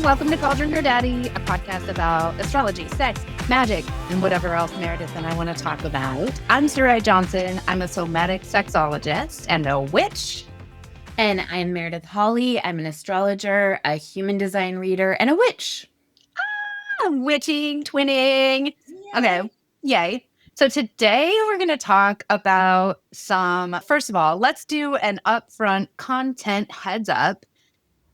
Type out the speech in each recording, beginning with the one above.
Welcome to Cauldron Your Daddy, a podcast about astrology, sex, magic, and whatever else Meredith and I want to talk about. I'm Sarai Johnson. I'm a somatic sexologist and a witch. And I'm Meredith Holley. I'm an astrologer, a human design reader, and a witch. Witching, twinning. Yay. Okay, yay. So today we're going to talk about first of all, let's do an upfront content heads up.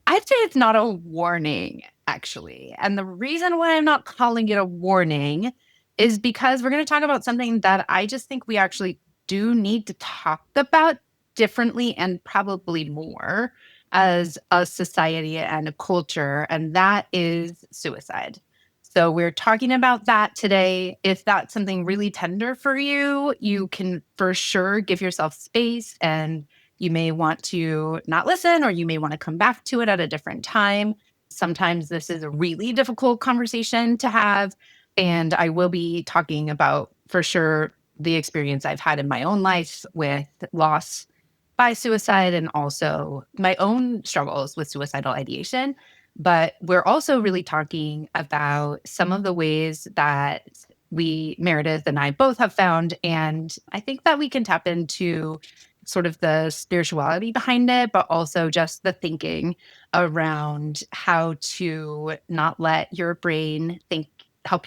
I'd say it's not a warning, actually. And the reason why I'm not calling it a warning is because we're going to talk about something that I just think we actually do need to talk about differently and probably more as a society and a culture, and that is suicide. So we're talking about that today. If that's something really tender for you, you can for sure give yourself space, and you may want to not listen, or you may want to come back to it at a different time. Sometimes this is a really difficult conversation to have. And I will be talking about, for sure, the experience I've had in my own life with loss by suicide and also my own struggles with suicidal ideation. But we're also really talking about some of the ways that Meredith and I both have found, and I think that we can tap into sort of the spirituality behind it, but also just the thinking around how to not let your brain make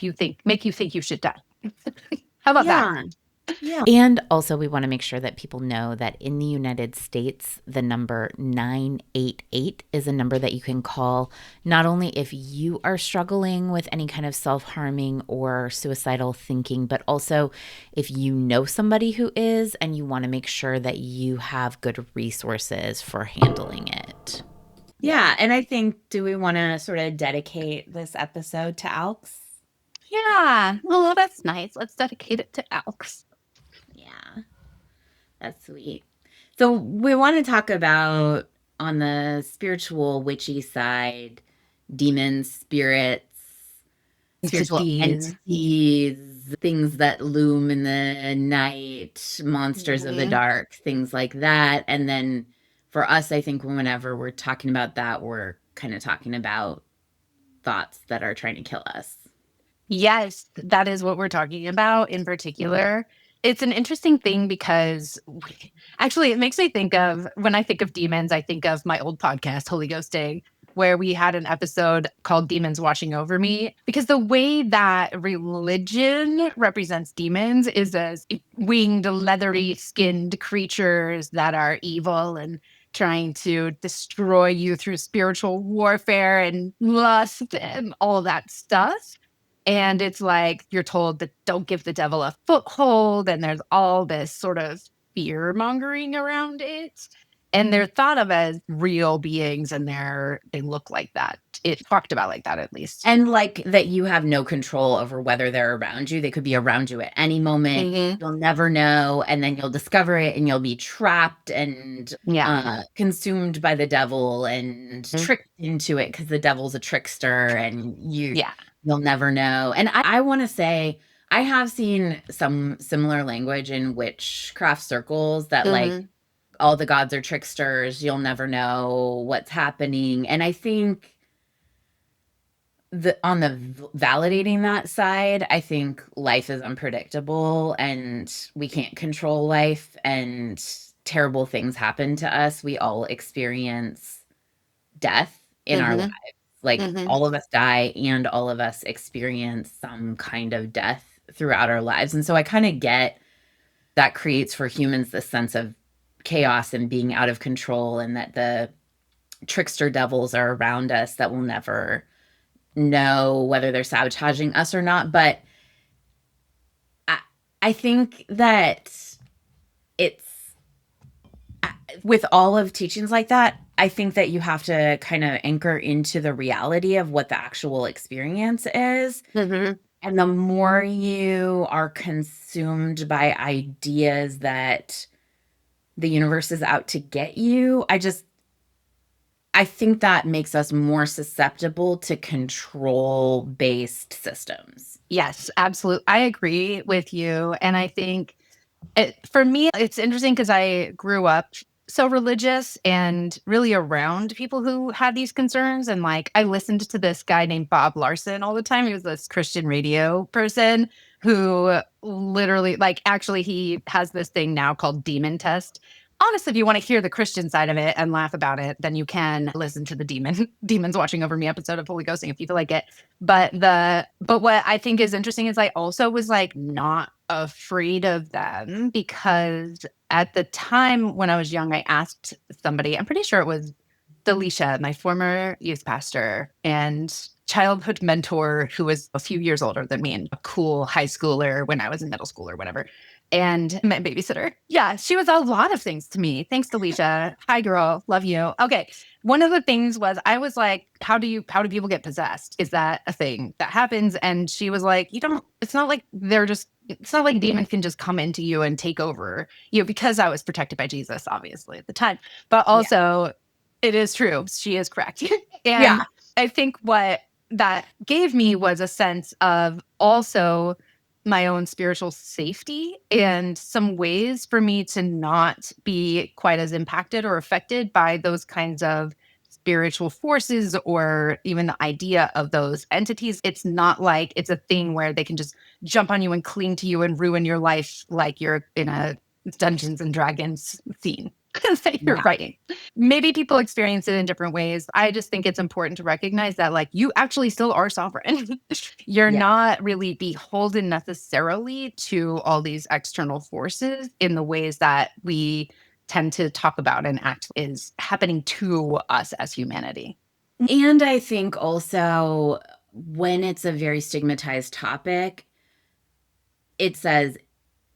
you think you should die. How about that? Yeah. And also, we want to make sure that people know that in the United States, the number 988 is a number that you can call not only if you are struggling with any kind of self-harming or suicidal thinking, but also if you know somebody who is and you want to make sure that you have good resources for handling it. Yeah. And I think, do we want to sort of dedicate this episode to ALKS? Yeah. Well, that's nice. Let's dedicate it to ALKS. Yeah, that's sweet. So we want to talk about, on the spiritual witchy side, demons, spirits, spiritual entities, things that loom in the night, monsters of the dark, things like that. And then for us, I think whenever we're talking about that, we're kind of talking about thoughts that are trying to kill us. Yes, that is what we're talking about in particular. It's an interesting thing because actually it makes me think of, when I think of demons, I think of my old podcast, Holy Ghosting, where we had an episode called Demons Washing Over Me, because the way that religion represents demons is as winged, leathery skinned creatures that are evil and trying to destroy you through spiritual warfare and lust and all that stuff. And it's like you're told that don't give the devil a foothold, and there's all this sort of fear mongering around it. And they're thought of as real beings, and they look like that. It's talked about like that, at least. And like that you have no control over whether they're around you. They could be around you at any moment. Mm-hmm. You'll never know. And then you'll discover it and you'll be trapped and consumed by the devil and tricked into it because the devil's a trickster and you'll never know. And I want to say, I have seen some similar language in witchcraft circles that like all the gods are tricksters. You'll never know what's happening. And I think on the validating that side, I think life is unpredictable and we can't control life and terrible things happen to us. We all experience death in our lives. Like all of us die and all of us experience some kind of death throughout our lives. And so I kind of get that creates for humans this sense of chaos and being out of control, and that the trickster devils are around us that will never know whether they're sabotaging us or not. But I think that it's with all of teachings like that, I think that you have to kind of anchor into the reality of what the actual experience is. And the more you are consumed by ideas that the universe is out to get you, I think that makes us more susceptible to control-based systems. Yes, absolutely. I agree with you. And I think for me, it's interesting because I grew up so religious and really around people who had these concerns. And like, I listened to this guy named Bob Larson all the time. He was this Christian radio person who literally, like, actually, he has this thing now called Demon Test. Honestly, if you want to hear the Christian side of it and laugh about it, then you can listen to the demons watching over me episode of Holy Ghosting if you feel like it. But what I think is interesting is I also was like not afraid of them because at the time when I was young, I asked somebody, I'm pretty sure it was Delisha, my former youth pastor and childhood mentor, who was a few years older than me and a cool high schooler when I was in middle school or whatever. And my babysitter. Yeah, she was a lot of things to me. Thanks, Delisha. Hi, girl. Love you. Okay. One of the things was I was like, how do people get possessed? Is that a thing that happens? And she was like, it's not like it's not like demons can just come into you and take over, because I was protected by Jesus, obviously, at the time. But Yeah. also, it is true. She is correct. And Yeah. I think what that gave me was a sense of also my own spiritual safety and some ways for me to not be quite as impacted or affected by those kinds of spiritual forces or even the idea of those entities. It's not like it's a thing where they can just jump on you and cling to you and ruin your life like you're in a Dungeons and Dragons scene that you're Yeah. writing. Maybe people experience it in different ways. I just think it's important to recognize that, like, you actually still are sovereign. You're Yeah. not really beholden necessarily to all these external forces in the ways that we tend to talk about and act is happening to us as humanity. And I think also when it's a very stigmatized topic, it says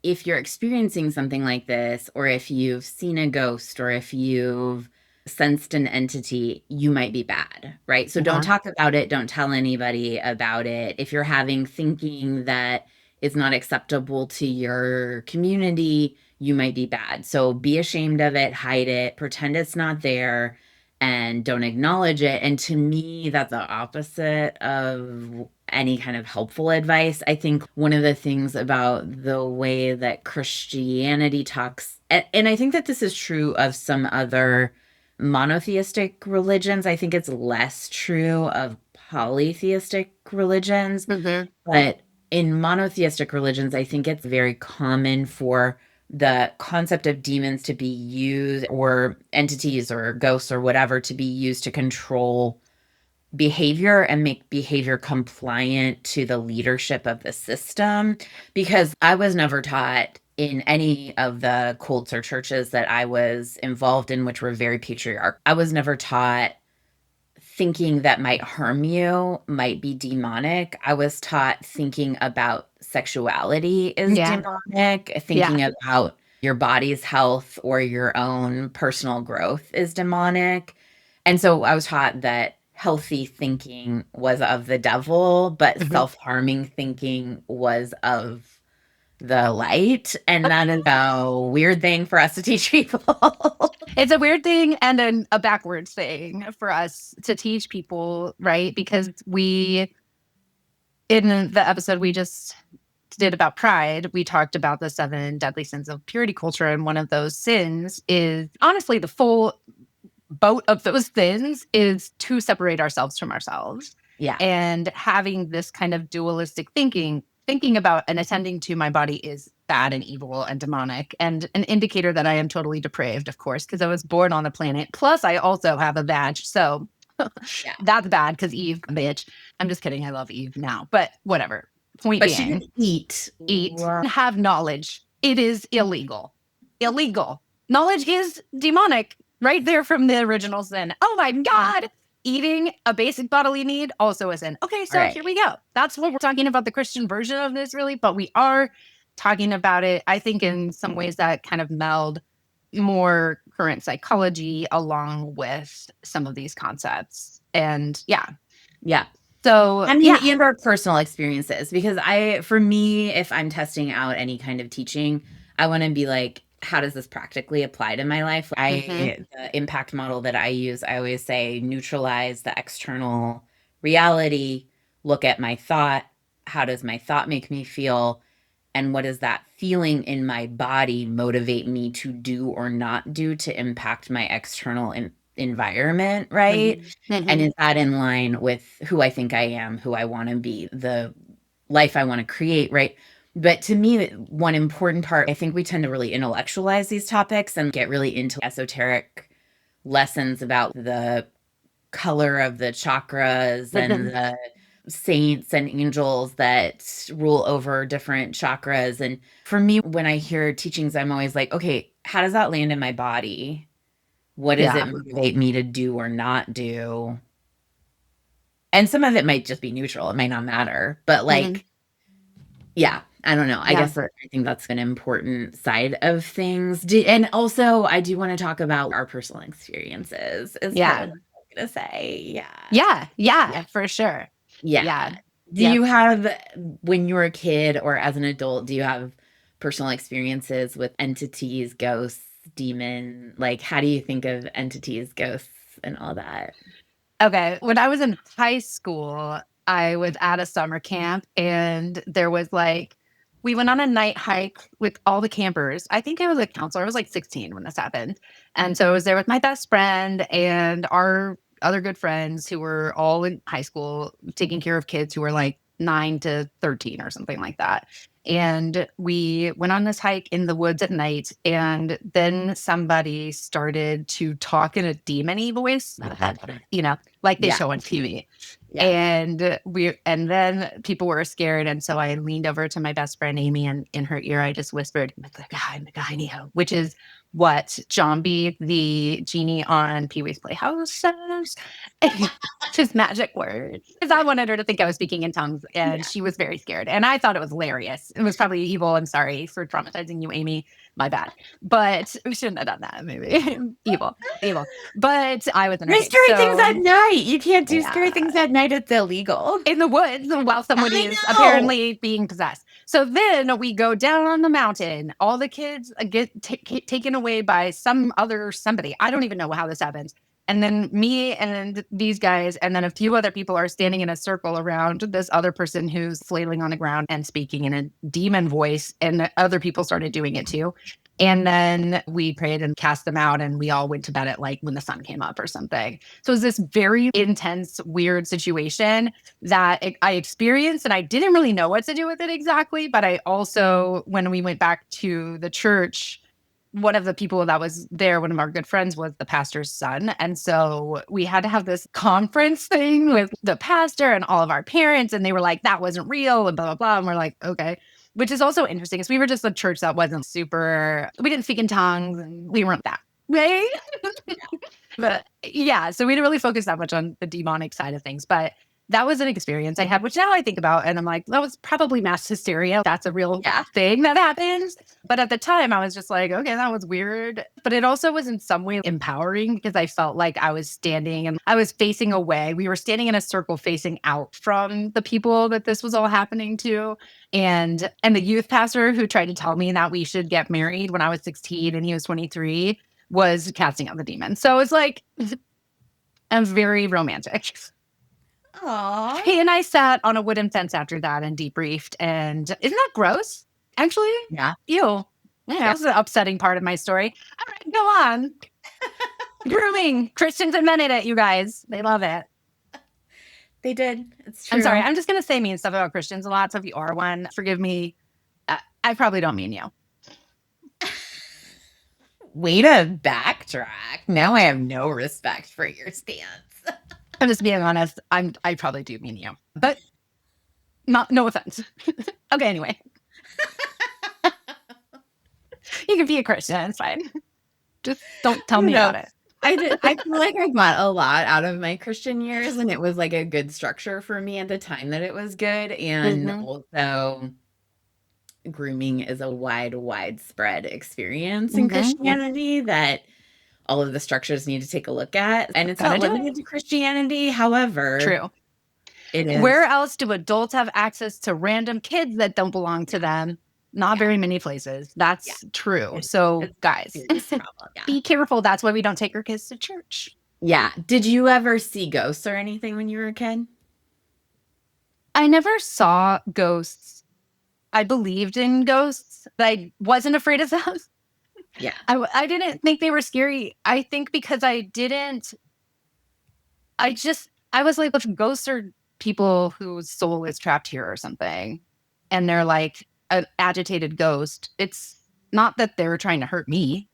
if you're experiencing something like this, or if you've seen a ghost, or if you've sensed an entity, you might be bad, right? So don't talk about it. Don't tell anybody about it. If you're having thinking that is not acceptable to your community, you might be bad. So be ashamed of it, hide it, pretend it's not there, and don't acknowledge it. And to me, that's the opposite of any kind of helpful advice. I think one of the things about the way that Christianity talks, and I think that this is true of some other monotheistic religions. I think it's less true of polytheistic religions. Mm-hmm. But in monotheistic religions, I think it's very common for the concept of demons to be used, or entities or ghosts or whatever, to be used to control behavior and make behavior compliant to the leadership of the system. Because I was never taught in any of the cults or churches that I was involved in, which were very patriarchal, I was never taught thinking that might harm you might be demonic. I was taught thinking about sexuality is Yeah. demonic, Yeah. thinking about your body's health or your own personal growth is demonic. And so I was taught that healthy thinking was of the devil, but Mhm. self-harming thinking was of the light. And that is a weird thing for us to teach people. It's a weird thing and a backwards thing for us to teach people, right? Because in the episode we just did about pride, we talked about the 7 deadly sins of purity culture. And one of those sins is honestly the full boat of those sins is to separate ourselves from ourselves. Yeah. And having this kind of dualistic thinking about and attending to my body is bad and evil and demonic, and an indicator that I am totally depraved, of course, because I was born on the planet. Plus, I also have a badge. So Yeah. that's bad because Eve, bitch. I'm just kidding. I love Eve now, but whatever. Point But she being, didn't eat. eat, have knowledge. It is illegal. Illegal. Knowledge is demonic, right there from the original sin. Oh my God. Eating a basic bodily need also a sin. Okay, so Right. here we go. That's what we're talking about, the Christian version of this, really. But we are talking about it, I think, in some ways that kind of meld more current psychology along with some of these concepts. And yeah. Yeah. So, I mean, yeah. and our personal experiences, because for me, if I'm testing out any kind of teaching, I want to be like, how does this practically apply to my life? Mm-hmm. The impact model that I use, I always say, neutralize the external reality, look at my thought. How does my thought make me feel? and what does that feeling in my body motivate me to do or not do to impact my external environment, right? And Mhm. is that in line with who I think I am, who I want to be, the life I want to create, right? But to me, one important part, I think we tend to really intellectualize these topics and get really into esoteric lessons about the color of the chakras and Mhm. the saints and angels that rule over different chakras. And for me, when I hear teachings, I'm always like, okay, how does that land in my body? What does it Yeah. motivate me to do or not do? And some of it might just be neutral. It might not matter. But Mhm. like, yeah, I don't know. I Yeah. guess I think that's an important side of things. And also, I do want to talk about our personal experiences is part Yeah. of what I was going to say. Yeah. Yeah. Yeah. Yeah, for sure. Yeah. Yeah. Do Yep. you have, when you were a kid or as an adult, do you have personal experiences with entities, ghosts, demon? Like, how do you think of entities, ghosts, and all that? Okay. When I was in high school, I was at a summer camp and there was like, we went on a night hike with all the campers. I think I was a counselor. I was like 16 when this happened. And so I was there with my best friend and our other good friends who were all in high school taking care of kids who were like 9 to 13 or something like that. And we went on this hike in the woods at night. And then somebody started to talk in a demon-y voice, like they Yeah. show on TV. Yeah. And then people were scared. And so I leaned over to my best friend Amy and in her ear, I just whispered, "Megahinio," which is what John B, the genie on Pee Wee's Playhouse says. Just magic words. Because I wanted her to think I was speaking in tongues and Yeah. she was very scared. And I thought it was hilarious. It was probably evil. I'm sorry for traumatizing you, Amy. My bad. But we shouldn't have done that, maybe. Evil, evil. But I was There's entertained. scary things at So night. You can't do scary things yeah, at night. It's illegal. in the woods while somebody I is know. apparently being possessed. So then we go down on the mountain. All the kids get taken away by some other somebody. I don't even know how this happens. And then me and these guys, and then a few other people are standing in a circle around this other person who's flailing on the ground and speaking in a demon voice. And other people started doing it too. And then we prayed and cast them out, and we all went to bed at like when the sun came up or something. So it was this very intense, weird situation that I experienced, and I didn't really know what to do with it exactly. But I also, when we went back to the church, one of the people that was there, one of our good friends, was the pastor's son. And so we had to have this conference thing with the pastor and all of our parents. And they were like, that wasn't real, and blah, blah, blah. And we're like, okay. Which is also interesting because we were just a church that wasn't super, we didn't speak in tongues and we weren't that way. But yeah, so we didn't really focus that much on the demonic side of things. But that was an experience I had, which now I think about and I'm like, that was probably mass hysteria. That's a real Yeah. thing that happens. But at the time, I was just like, okay, that was weird. But it also was in some way empowering because I felt like I was standing and I was facing away. We were standing in a circle facing out from the people that this was all happening to. And the youth pastor who tried to tell me that we should get married when I was 16 and he was 23 was casting out the demon. So it's like, I'm very romantic. Aw. He and I sat on a wooden fence after that and debriefed. And isn't that gross? Actually, Yeah. ew. Yeah, Yeah. that was the upsetting part of my story. All right, go on. Grooming. Christians invented it, you guys. They love it. They did. It's I'm sorry. true. I'm just going to say mean stuff about Christians a lot. So if you are one, forgive me. I probably don't mean you. Way to backtrack. Now I have no respect for your stance. I'm just being honest. I probably do mean you, but no offense. Okay, anyway, you can be a Christian. It's fine. Just don't I tell don't me know. about it. I feel like I got a lot out of my Christian years, and it was like a good structure for me at the time that it was good. And Mhm. also, grooming is a widespread experience in Mhm. Christianity that all of the structures need to take a look at. And it's Gotta not do limited it. to Christianity. However, True. it Where is. else do adults have access to random kids that don't belong to Yeah. them? Not Yeah. very many places. Yeah. That's true. It's, So, it's a guys, serious problem. Yeah. be careful. That's why we don't take our kids to church. Yeah. Did you ever see ghosts or anything when you were a kid? I never saw ghosts I believed in ghosts, but I wasn't afraid of them. Yeah. I didn't think they were scary. I think because I was like, if ghosts are people whose soul is trapped here or something, and they're like an agitated ghost, it's not that they're trying to hurt me.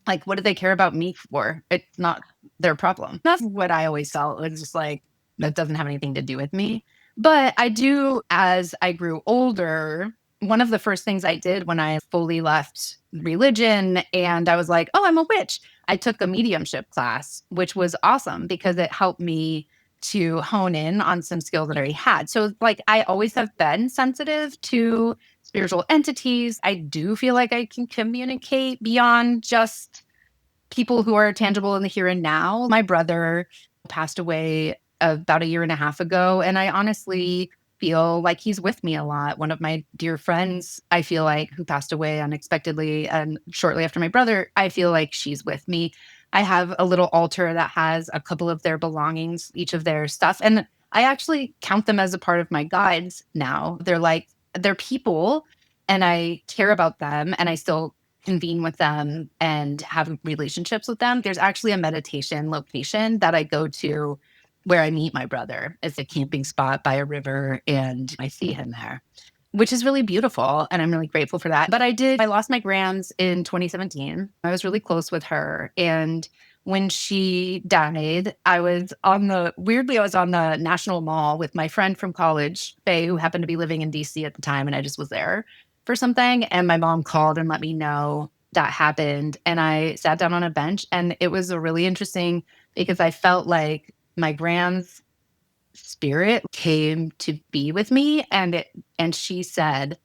Like, what do they care about me for? It's not their problem. That's what I always felt. It's just like, that doesn't have anything to do with me. But I do, as I grew older, one of the first things I did when I fully left religion and I was like, oh, I'm a witch, I took a mediumship class, which was awesome because it helped me to hone in on some skills that I already had. So, like, I always have been sensitive to spiritual entities. I do feel like I can communicate beyond just people who are tangible in the here and now. My brother passed away about a year and a half ago, and I honestly feel like he's with me a lot. One of my dear friends, I feel like, who passed away unexpectedly and shortly after my brother, I feel like she's with me. I have a little altar that has a couple of their belongings, each of their stuff, and I actually count them as a part of my guides now. They're people and I care about them and I still convene with them and have relationships with them. There's actually a meditation location that I go to where I meet my brother. It's a camping spot by a river, and I see him there, which is really beautiful. And I'm really grateful for that. But I lost my grams in 2017. I was really close with her. And when she died, I was on the National Mall with my friend from college, Faye, who happened to be living in DC at the time. And I just was there for something. And my mom called and let me know that happened. And I sat down on a bench and it was a really interesting because I felt like my grand's spirit came to be with me and she said,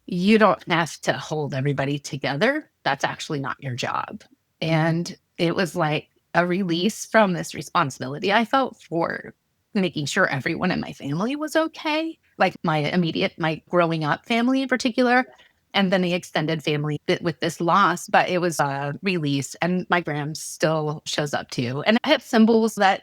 you don't have to hold everybody together. That's actually not your job. And it was like a release from this responsibility I felt for making sure everyone in my family was okay, like my growing up family in particular, and then the extended family with this loss. But it was a release, and my gram still shows up too. And I have symbols that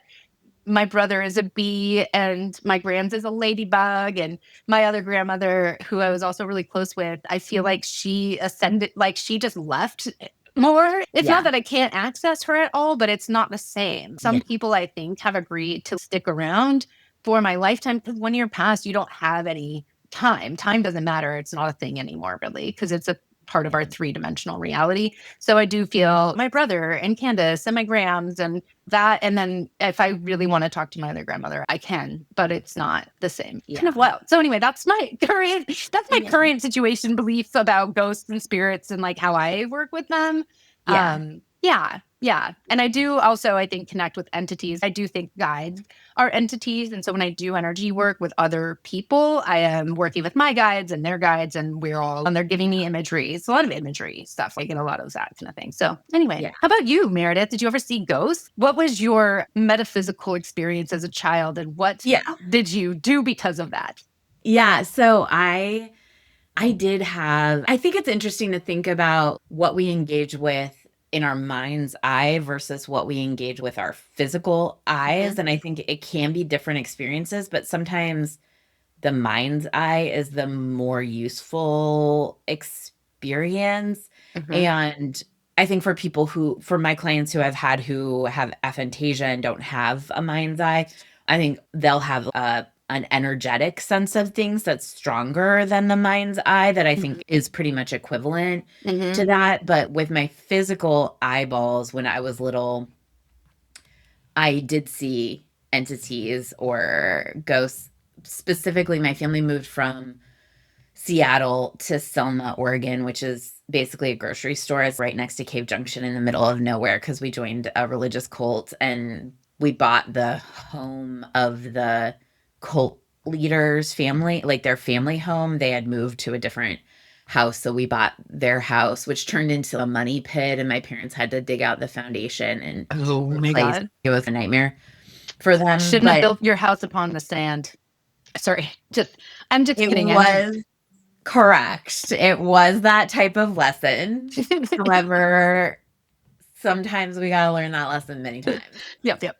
my brother is a bee and my grams is a ladybug, and my other grandmother who I was also really close with, I feel like she ascended, like she just left more. It's not Yeah. that I can't access her at all, but it's not the same. Yeah. Some people I think have agreed to stick around for my lifetime because when you're past you don't have any time doesn't matter. It's not a thing anymore really because it's a part of our three-dimensional reality. So I do feel my brother and Candace and my grams and that. And then if I really want to talk to my other grandmother, I can, but it's not the same. Yeah. Kind of wild. So anyway, that's my Yeah. current situation belief about ghosts and spirits and like how I work with them. Yeah. Yeah. Yeah. And I do also, I think, connect with entities. I do think guides are entities. And so when I do energy work with other people, I am working with my guides and their guides, and they're giving me imagery. It's a lot of imagery stuff. I get a lot of that kind of thing. So anyway, Yeah. how about you, Meredith? Did you ever see ghosts? What was your metaphysical experience as a child, and what Yeah. did you do because of that? Yeah. So I did have, I think it's interesting to think about what we engage with in our mind's eye versus what we engage with our physical eyes. And I think it can be different experiences, but sometimes the mind's eye is the more useful experience. Mhm. And I think for my clients who have aphantasia and don't have a mind's eye, I think they'll have an energetic sense of things that's stronger than the mind's eye that I think is pretty much equivalent to Mhm. that. But with my physical eyeballs, when I was little, I did see entities or ghosts. Specifically, my family moved from Seattle to Selma, Oregon, which is basically a grocery store. It's right next to Cave Junction in the middle of nowhere because we joined a religious cult and we bought the home of the cult leader's family, like their family home. They had moved to a different house. So we bought their house, which turned into a money pit. And my parents had to dig out the foundation and Oh my replace. God. It was a nightmare for them. Shouldn't have But built your house upon the sand. Sorry. I'm just it kidding. was correct. It was that type of lesson. However, sometimes we got to learn that lesson many times. Yep. Yep.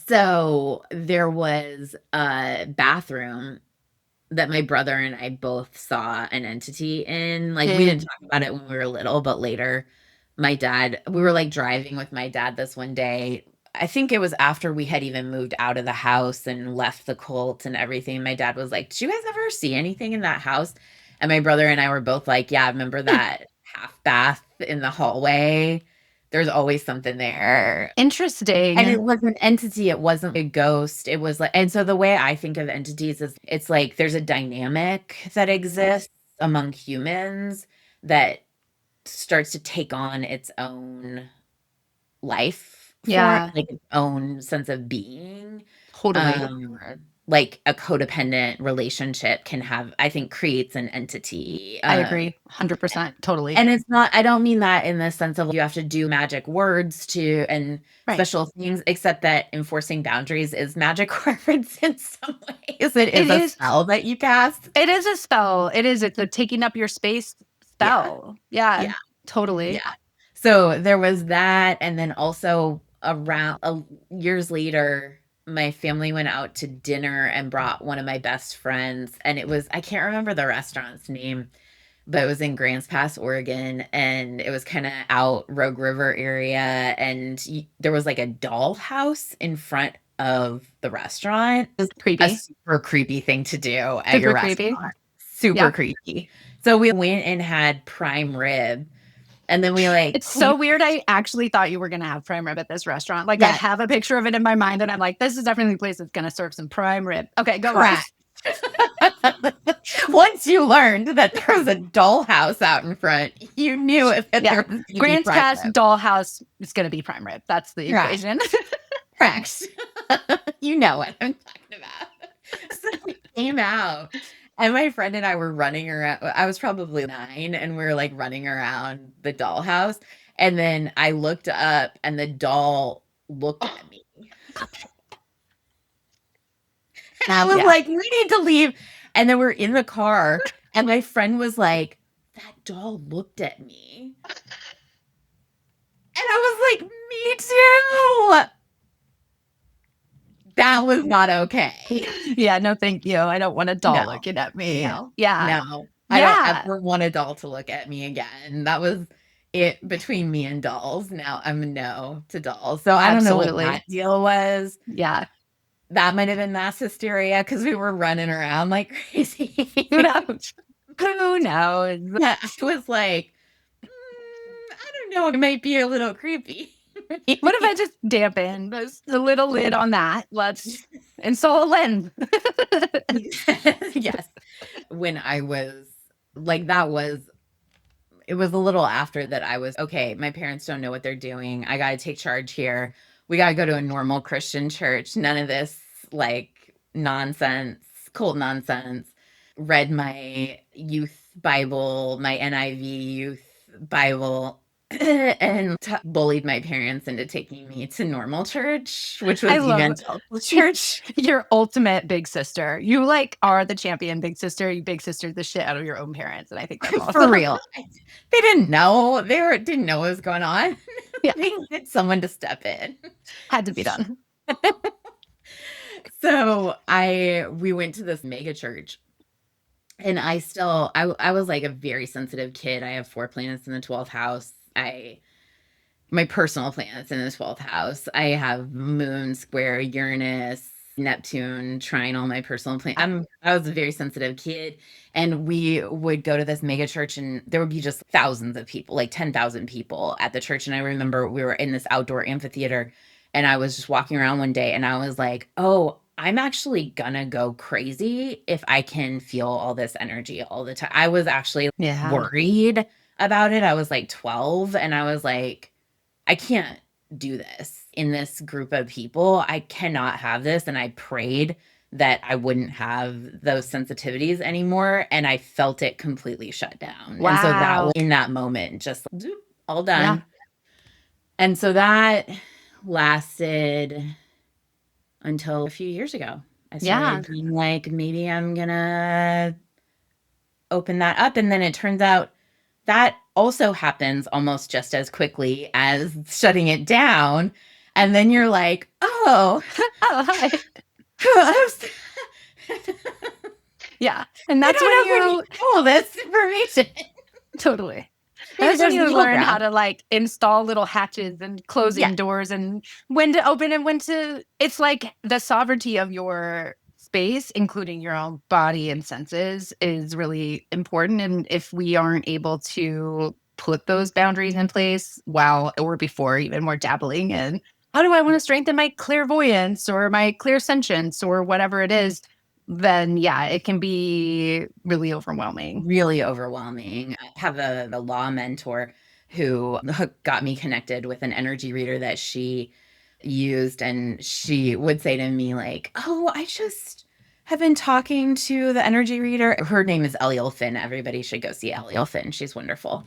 So there was a bathroom that my brother and I both saw an entity in. Like, we didn't Did talk about it when we were little, but later, we were like driving with my dad this one day. I think it was after we had even moved out of the house and left the cult and everything. My dad was like, "Did you guys ever see anything in that house?" And my brother and I were both like, "Yeah, remember that half bath in the hallway? There's always something there." And interesting. it was an entity, it wasn't a ghost. It was like, and so the way I think of entities is it's like there's a dynamic that exists among humans that starts to take on its own life form, Yeah, like its own sense of being. totally. Um, like a codependent relationship can have, I think, creates an entity. I agree. 100%. Totally. And it's not, I don't mean that in the sense of you have to do magic words to and Right. special things, except that enforcing boundaries is magic words in some ways. It It is a is. spell that you cast. It is a spell. It is. It's a taking up your space Yeah. spell. Yeah, Yeah. totally. Yeah. So there was that. And then also years later, my family went out to dinner and brought one of my best friends. And it was, I can't remember the restaurant's name, but it was in Grants Pass, Oregon, and it was kind of out Rogue River area, and there was like a dollhouse in front of the restaurant. It's A creepy. super creepy thing to do at your Super creepy. restaurant. Super Yeah. creepy. So we went and had prime rib, and then we like It's so weird. I actually thought you were going to have prime rib at this restaurant. Like, I yeah, have a picture of it in my mind, and I'm like, this is definitely a place that's going to serve some prime rib. Okay, go on. correct. Once you learned that there was a dollhouse out in front, you knew that Yeah. there was going to be Grants prime Pass rib. dollhouse is going to be prime rib. That's the Right. equation. Correct. You know what I'm talking about. So we came out, and my friend and I were running around. I was probably 9, and we were like running around the dollhouse. And then I looked up, and the doll looked Oh, at me. And I was yeah. like, we need to leave. And then we're in the car, and my friend was like, that doll looked at me. And I was like, me too. That was not okay. Yeah, no, thank you. I don't want a doll No, looking at me. no, Yeah. no. I don't Yeah. ever want a doll to look at me again. That was it between me and dolls. Now I'm a no to dolls. So I don't know what Absolutely. that deal was. Yeah. That might have been mass hysteria because we were running around like crazy. Who knows? Who knows? Yeah, I was like, I don't know. It might be a little creepy. What if I just dampen this a little lid on that? Let's install a lens. Yes. When I was like, it was a little after that I was okay. My parents don't know what they're doing. I got to take charge here. We got to go to a normal Christian church. None of this like nonsense, cult nonsense. Read my youth Bible, my NIV youth Bible, and bullied my parents into taking me to normal church, which was I love evangelical church. your ultimate big sister. You like are the champion big sister. You big sister the shit out of your own parents, and I think that's awesome. For real. They didn't know. Didn't know what was going on. Yeah. They needed someone to step in. Had to be done. So we went to this mega church, and I was like a very sensitive kid. I have 4 planets in the 12th house. My personal planets in the 12th house. I have moon square Uranus, Neptune trine all my personal planets. I was a very sensitive kid, and we would go to this mega church, and there would be just thousands of people, like 10,000 people at the church. And I remember we were in this outdoor amphitheater, and I was just walking around one day, and I was like, oh, I'm actually gonna go crazy if I can feel all this energy all the time. I was actually Yeah. worried about it. I was like 12, and I was like, I can't do this in this group of people. I cannot have this. And I prayed that I wouldn't have those sensitivities anymore. And I felt it completely shut down. Wow. And so that was in that moment, just all done. Yeah. And so that lasted until a few years ago. I started being like, maybe I'm going to open that up. And then it turns out that also happens almost just as quickly as shutting it down. And then you're like, oh, Oh, hi. Yeah. And I that's when don't know if we you need all this information. totally. Maybe That's when there's you middle learn how ground. to like install little hatches and Yeah. closing doors and when to open and when to. It's like the sovereignty of your space, including your own body and senses, is really important. And if we aren't able to put those boundaries in place while or before even we're dabbling in how do I want to strengthen my clairvoyance or my clairsentience or whatever it is, then yeah, it can be really overwhelming. Really overwhelming. I have a law mentor who got me connected with an energy reader that she used, and she would say to me like, "Oh, I just have been talking to the energy reader." Her name is Eliel Finn. Everybody should go see Eliel Finn. She's wonderful.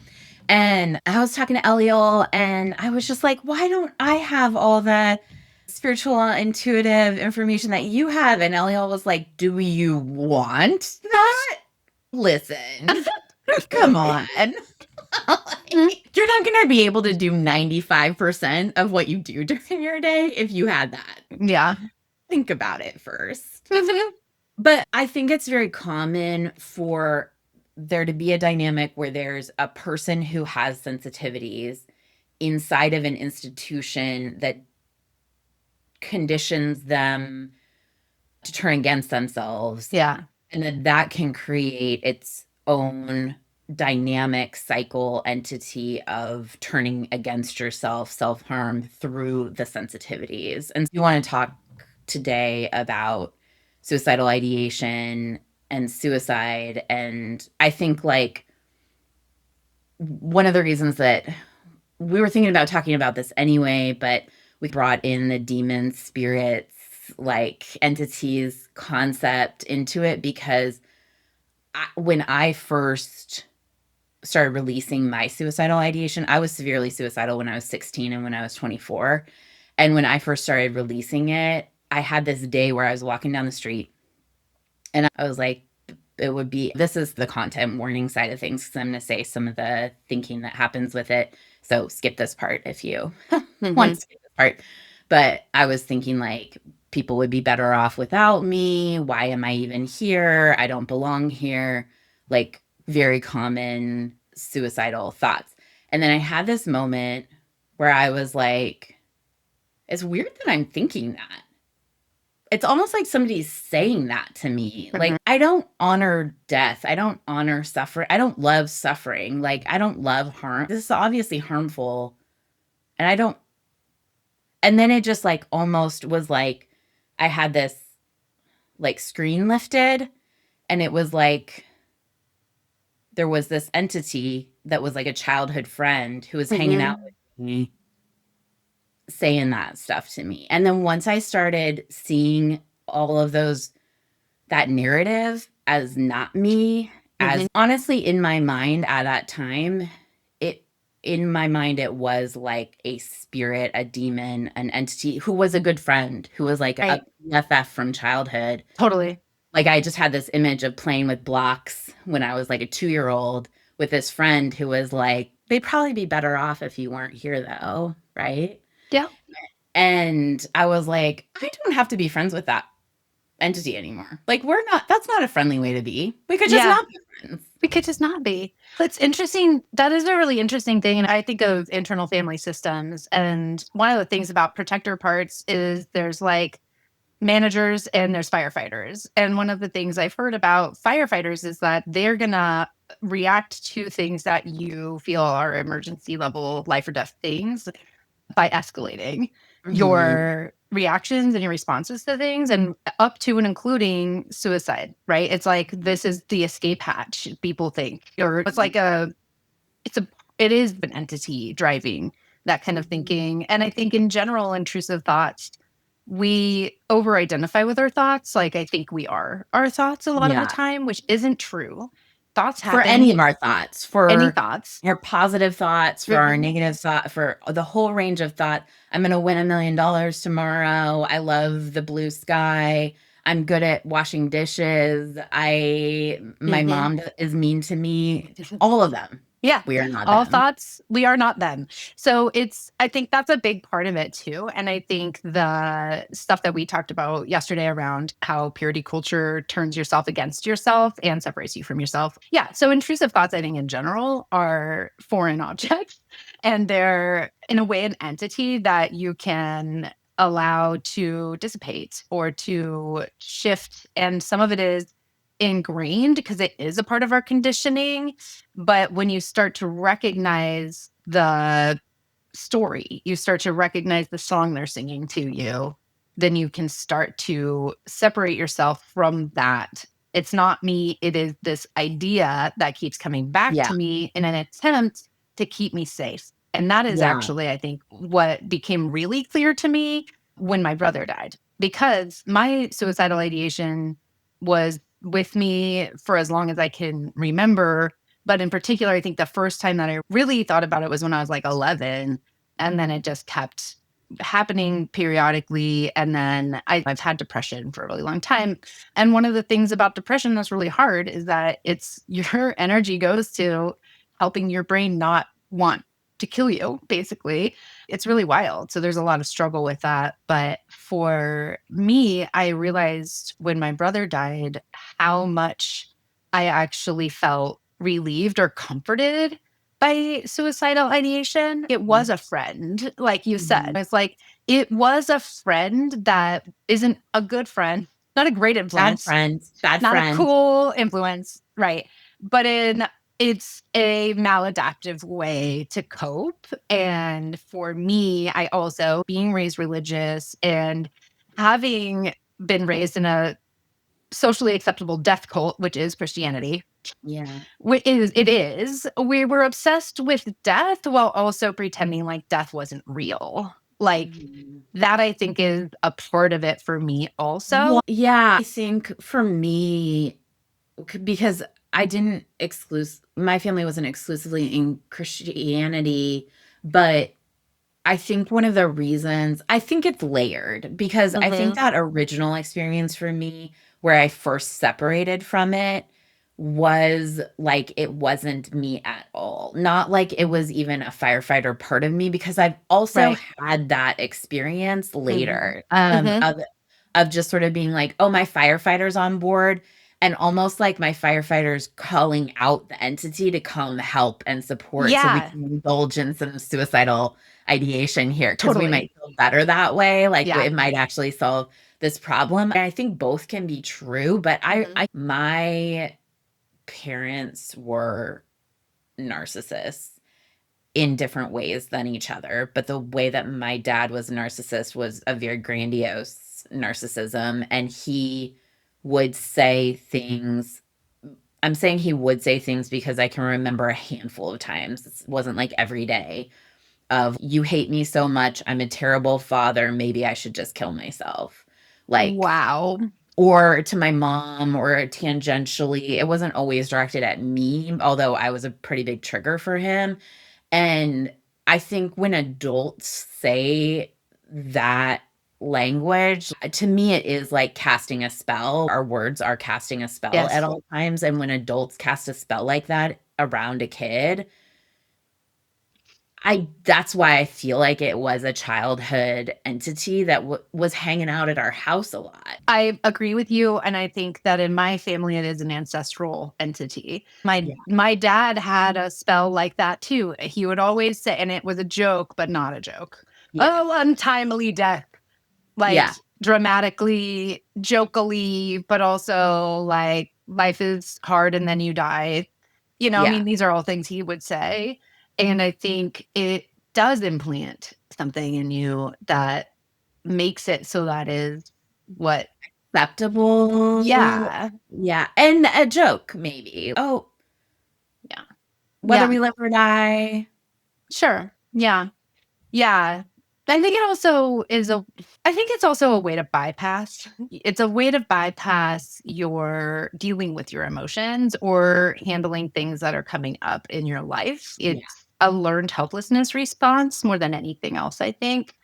And I was talking to Eliel, and I was just like, "Why don't I have all the spiritual, intuitive information that you have?" And Eliel was like, "Do you want that? Listen, come on." Like, you're not going to be able to do 95% of what you do during your day if you had that. Yeah. Think about it first. But I think it's very common for there to be a dynamic where there's a person who has sensitivities inside of an institution that conditions them to turn against themselves. Yeah. And that can create its own dynamic cycle entity of turning against yourself, self-harm through the sensitivities. And we want to talk today about suicidal ideation and suicide. And I think like one of the reasons that we were thinking about talking about this anyway, but we brought in the demon spirits, like entities concept into it because when I first started releasing my suicidal ideation, I was severely suicidal when I was 16 and when I was 24. And when I first started releasing it, I had this day where I was walking down the street and I was like, it would be, this is the content warning side of things because I'm going to say some of the thinking that happens with it. So skip this part if you want to skip this part. But I was thinking like people would be better off without me. Why am I even here? I don't belong here. Like very common suicidal thoughts. And then I had this moment where I was like, it's weird that I'm thinking that. It's almost like somebody's saying that to me. Like, I don't honor death. I don't honor suffering. I don't love suffering. Like, I don't love harm. This is obviously harmful. And I don't. And then it just like almost was like I had this like screen lifted, and it was like there was this entity that was like a childhood friend who was hanging out with me saying that stuff to me. And then once I started seeing all of those, that narrative as not me, as honestly in my mind at that time, in my mind, it was like a spirit, a demon, an entity who was a good friend, who was like a BFF from childhood. Totally. Like I just had this image of playing with blocks when I was like a 2-year-old with this friend who was like, they'd probably be better off if you weren't here though, right? Yeah. And I was like, I don't have to be friends with that entity anymore. Like we're not, that's not a friendly way to be. We could just not be friends. We could just not be. It's interesting. That is a really interesting thing. And I think of internal family systems. And one of the things about protector parts is there's like managers and there's firefighters. And one of the things I've heard about firefighters is that they're going to react to things that you feel are emergency level life or death things by escalating your reactions and your responses to things and up to and including suicide, right? It's like this is the escape hatch, people think. Or it's like it is an entity driving that kind of thinking. And I think in general, intrusive thoughts, we over identify with our thoughts. Like I think we are our thoughts a lot of the time, which isn't true. Thoughts happen. For any of our thoughts, for any thoughts, our positive thoughts, for our negative thought, for the whole range of thought. I'm going to win $1 million tomorrow. I love the blue sky. I'm good at washing dishes. My mom is mean to me. All of them. Yeah. We are not All them. thoughts, we are not them. So I think that's a big part of it too. And I think the stuff that we talked about yesterday around how purity culture turns yourself against yourself and separates you from yourself. Yeah. So intrusive thoughts, I think in general, are foreign objects and they're in a way an entity that you can allow to dissipate or to shift. And some of it is ingrained because it is a part of our conditioning, but when you start to recognize the story, you start to recognize the song they're singing to you, then you can start to separate yourself from that. It's not me, it is this idea that keeps coming back Yeah. to me in an attempt to keep me safe. And that is Yeah. actually, I think, what became really clear to me when my brother died, because my suicidal ideation was with me for as long as I can remember. But in particular, I think the first time that I really thought about it was when I was like 11. And then it just kept happening periodically. And then I've had depression for a really long time. And one of the things about depression that's really hard is that it's your energy goes to helping your brain not want to kill you, basically. It's really wild. So there's a lot of struggle with that. But for me, I realized when my brother died how much I actually felt relieved or comforted by suicidal ideation. It was a friend, like you said. Mhm. It's like it was a friend that isn't a good friend, not a great Bad influence, friends, bad not a friends. cool influence, right? But it's a maladaptive way to cope. And for me, I also being raised religious and having been raised in a socially acceptable death cult, which is Christianity, Yeah. we were obsessed with death while also pretending like death wasn't real. Like Mhm. that I think is a part of it for me also. Well, yeah, I think for me, because I didn't my family wasn't exclusively in Christianity, but I think one of the reasons, I think it's layered because I think Mhm. that original experience for me, where I first separated from it, was like it wasn't me at all. Not like it was even a firefighter part of me, because I've also Right. had that experience Mhm. later, Mhm. of just sort of being like, oh, my firefighter's on board. And almost like my firefighters calling out the entity to come help and support so we Yeah, can indulge in some suicidal ideation here, because we might totally. feel better that way. Like Yeah. it might actually solve this problem. And I think both can be true, but Mhm. my parents were narcissists in different ways than each other. But the way that my dad was a narcissist was a very grandiose narcissism. And he would say things. I'm saying he would say things because I can remember a handful of times. It wasn't like every day of, you hate me so much. I'm a terrible father. Maybe I should just kill myself. Like, Wow. or to my mom, or tangentially. It wasn't always directed at me, although I was a pretty big trigger for him. And I think when adults say that language, to me, it is like casting a spell. Our words are casting a spell at Yes. all times. And when adults cast a spell like that around a kid, that's why I feel like it was a childhood entity that was hanging out at our house a lot. I agree with you, and I think that in my family, it is an ancestral entity. My Yeah. my dad had a spell like that too. He would always say, and it was a joke, but not a joke. Yeah. Oh, untimely death, like Yeah. dramatically, jokily, but also like life is hard and then you die. I Yeah. mean, these are all things he would say, and I think it does implant something in you that makes it so that is what. Acceptable. Yeah. Yeah. And a joke, maybe. Oh, Yeah. whether Yeah. we live or die. Sure. Yeah. Yeah. I think it also is I think it's also a way to bypass. It's a way to bypass your dealing with your emotions or handling things that are coming up in your life. Yeah. It's a learned helplessness response more than anything else, I think,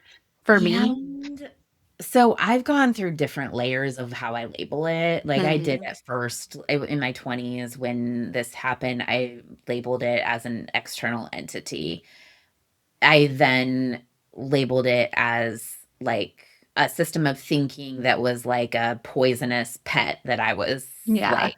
for Yeah. me. So I've gone through different layers of how I label it. Like I did Mhm. at first in my 20s when this happened, I labeled it as an external entity. I then labeled it as like a system of thinking that was like a poisonous pet that I was Yeah. like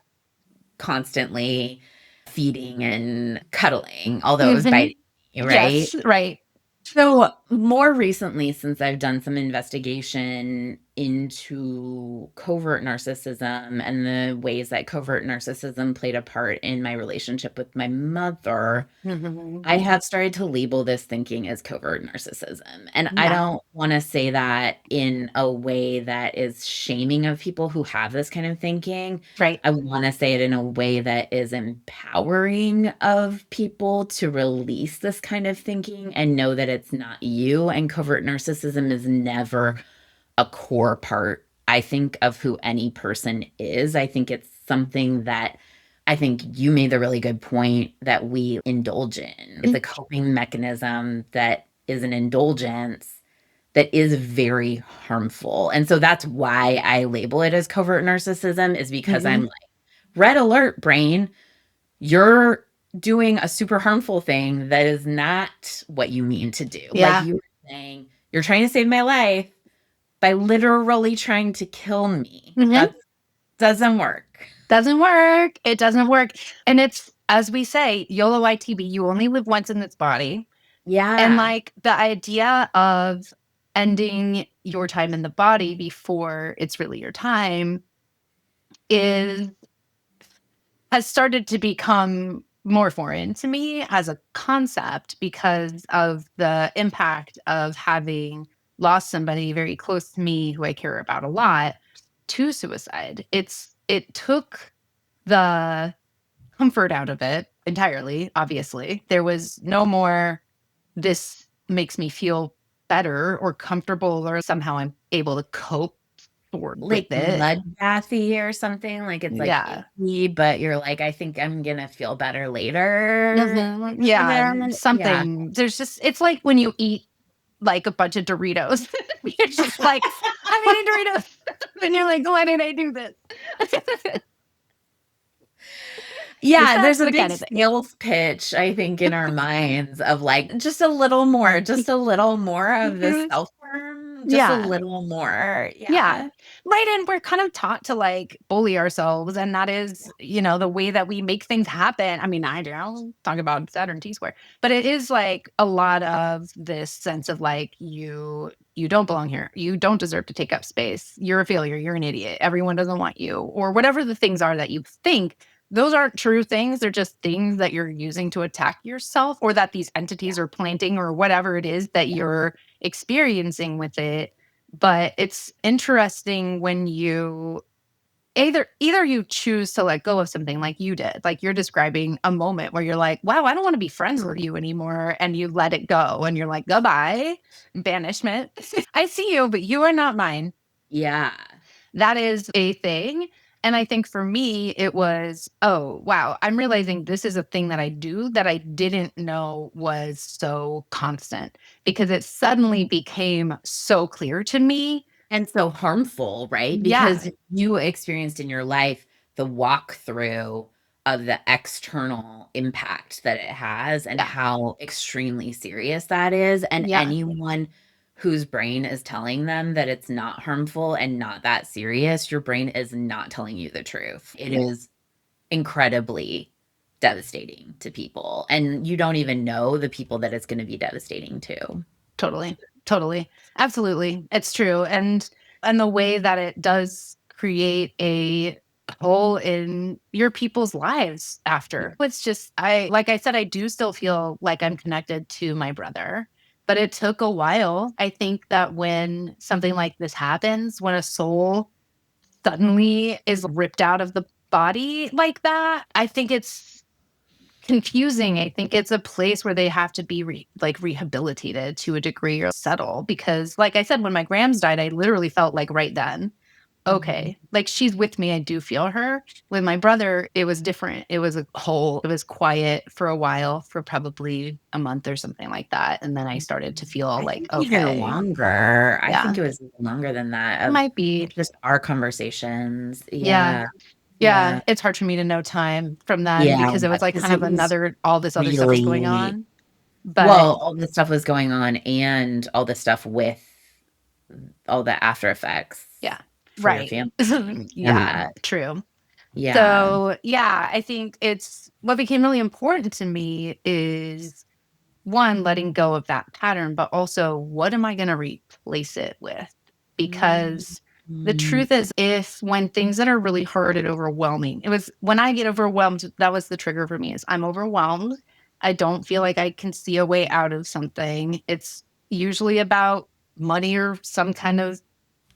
constantly feeding and cuddling, although it was Mhm. biting me, right? Yes, right. So, more recently, since I've done some investigation into covert narcissism and the ways that covert narcissism played a part in my relationship with my mother, Mhm. I have started to label this thinking as covert narcissism. And I Yeah, don't want to say that in a way that is shaming of people who have this kind of thinking. right. I want to say it in a way that is empowering of people to release this kind of thinking and know that it's not you. And covert narcissism is never a core part, I think, of who any person is. I think it's something that I think you made the really good point that we indulge in. It's Mm, a coping mechanism that is an indulgence that is very harmful. And so that's why I label it as covert narcissism, is because I'm mhm. like, red alert, brain, you're doing a super harmful thing that is not what you mean to do. Like Yeah. you were saying, you're trying to save my life by literally trying to kill me. Mhm. That doesn't work. Doesn't work. It doesn't work. And it's, as we say, YOLO ITB, you only live once in this body. And Yeah. like the idea of ending your time in the body before it's really your time is has started to become more foreign to me as a concept because of the impact of having lost somebody very close to me who I care about a lot to suicide. It took the comfort out of it entirely, obviously. There was no more, this makes me feel better or comfortable or somehow I'm able to cope or with Like it. mud bathy or something. Like it's like Yeah. icky, but you're like, I think I'm gonna feel better later. Mhm. Yeah, Yeah. something. There's just, it's like when you eat like a bunch of Doritos. You're just like, I'm eating Doritos. And you're like, why did I do this? Yeah, there's That's a the big kind of thing. sales pitch, I think, in our minds of like just a little more of this Mhm. self-harm, just a Yeah. little more. Yeah. Yeah. Right. And we're kind of taught to like bully ourselves. And that is, the way that we make things happen. I mean, I do. I'll talk about Saturn T square, but it is like a lot of this sense of like, you don't belong here. You don't deserve to take up space. You're a failure. You're an idiot. Everyone doesn't want you, or whatever the things are that you think. Those aren't true things. They're just things that you're using to attack yourself, or that these entities are planting, or whatever it is that you're experiencing with it. But it's interesting when you either you choose to let go of something like you did, like you're describing a moment where you're like, wow, I don't want to be friends with you anymore, and you let it go and you're like, goodbye, banishment. I see you, but you are not mine. Yeah. That is a thing. And I think for me, it was, oh, wow, I'm realizing this is a thing that I do that I didn't know was so constant, because it suddenly became so clear to me. And so harmful, right? Yeah. Because you experienced in your life the walkthrough of the external impact that it has and Yeah. how extremely serious that is. And Yeah. anyone whose brain is telling them that it's not harmful and not that serious, your brain is not telling you the truth. It is incredibly devastating to people. And you don't even know the people that it's going to be devastating to. Totally. Totally. Absolutely. It's true. And the way that it does create a hole in your people's lives after. It's just, I like I said, I do still feel like I'm connected to my brother, but it took a while. I think that when something like this happens, when a soul suddenly is ripped out of the body like that, I think it's confusing. I think it's a place where they have to be like rehabilitated to a degree or settle, because like I said, when my grams died, I literally felt like right then. okay. Like she's with me, I do feel her. With my brother, it was different. It was it was quiet for a while, for probably a month or something like that. And then I started to feel I like, think even okay, longer. I yeah, think it was even longer than that of might be. just our conversations. Yeah. Yeah. Yeah. Yeah. It's hard for me to know time from then Yeah. because it was like Because kind it of was another, all this other stuff was going really, on. But well, all this stuff was going on and all this stuff with all the after effects yeah, for your right. family. Yeah, Yeah. true. Yeah. So, yeah, I think it's what became really important to me is one, letting go of that pattern, but also what am I going to replace it with? Because the Mm, truth is, if when things that are really hard and overwhelming, it was when I get overwhelmed, that was the trigger for me is I'm overwhelmed. I don't feel like I can see a way out of something. It's usually about money or some kind of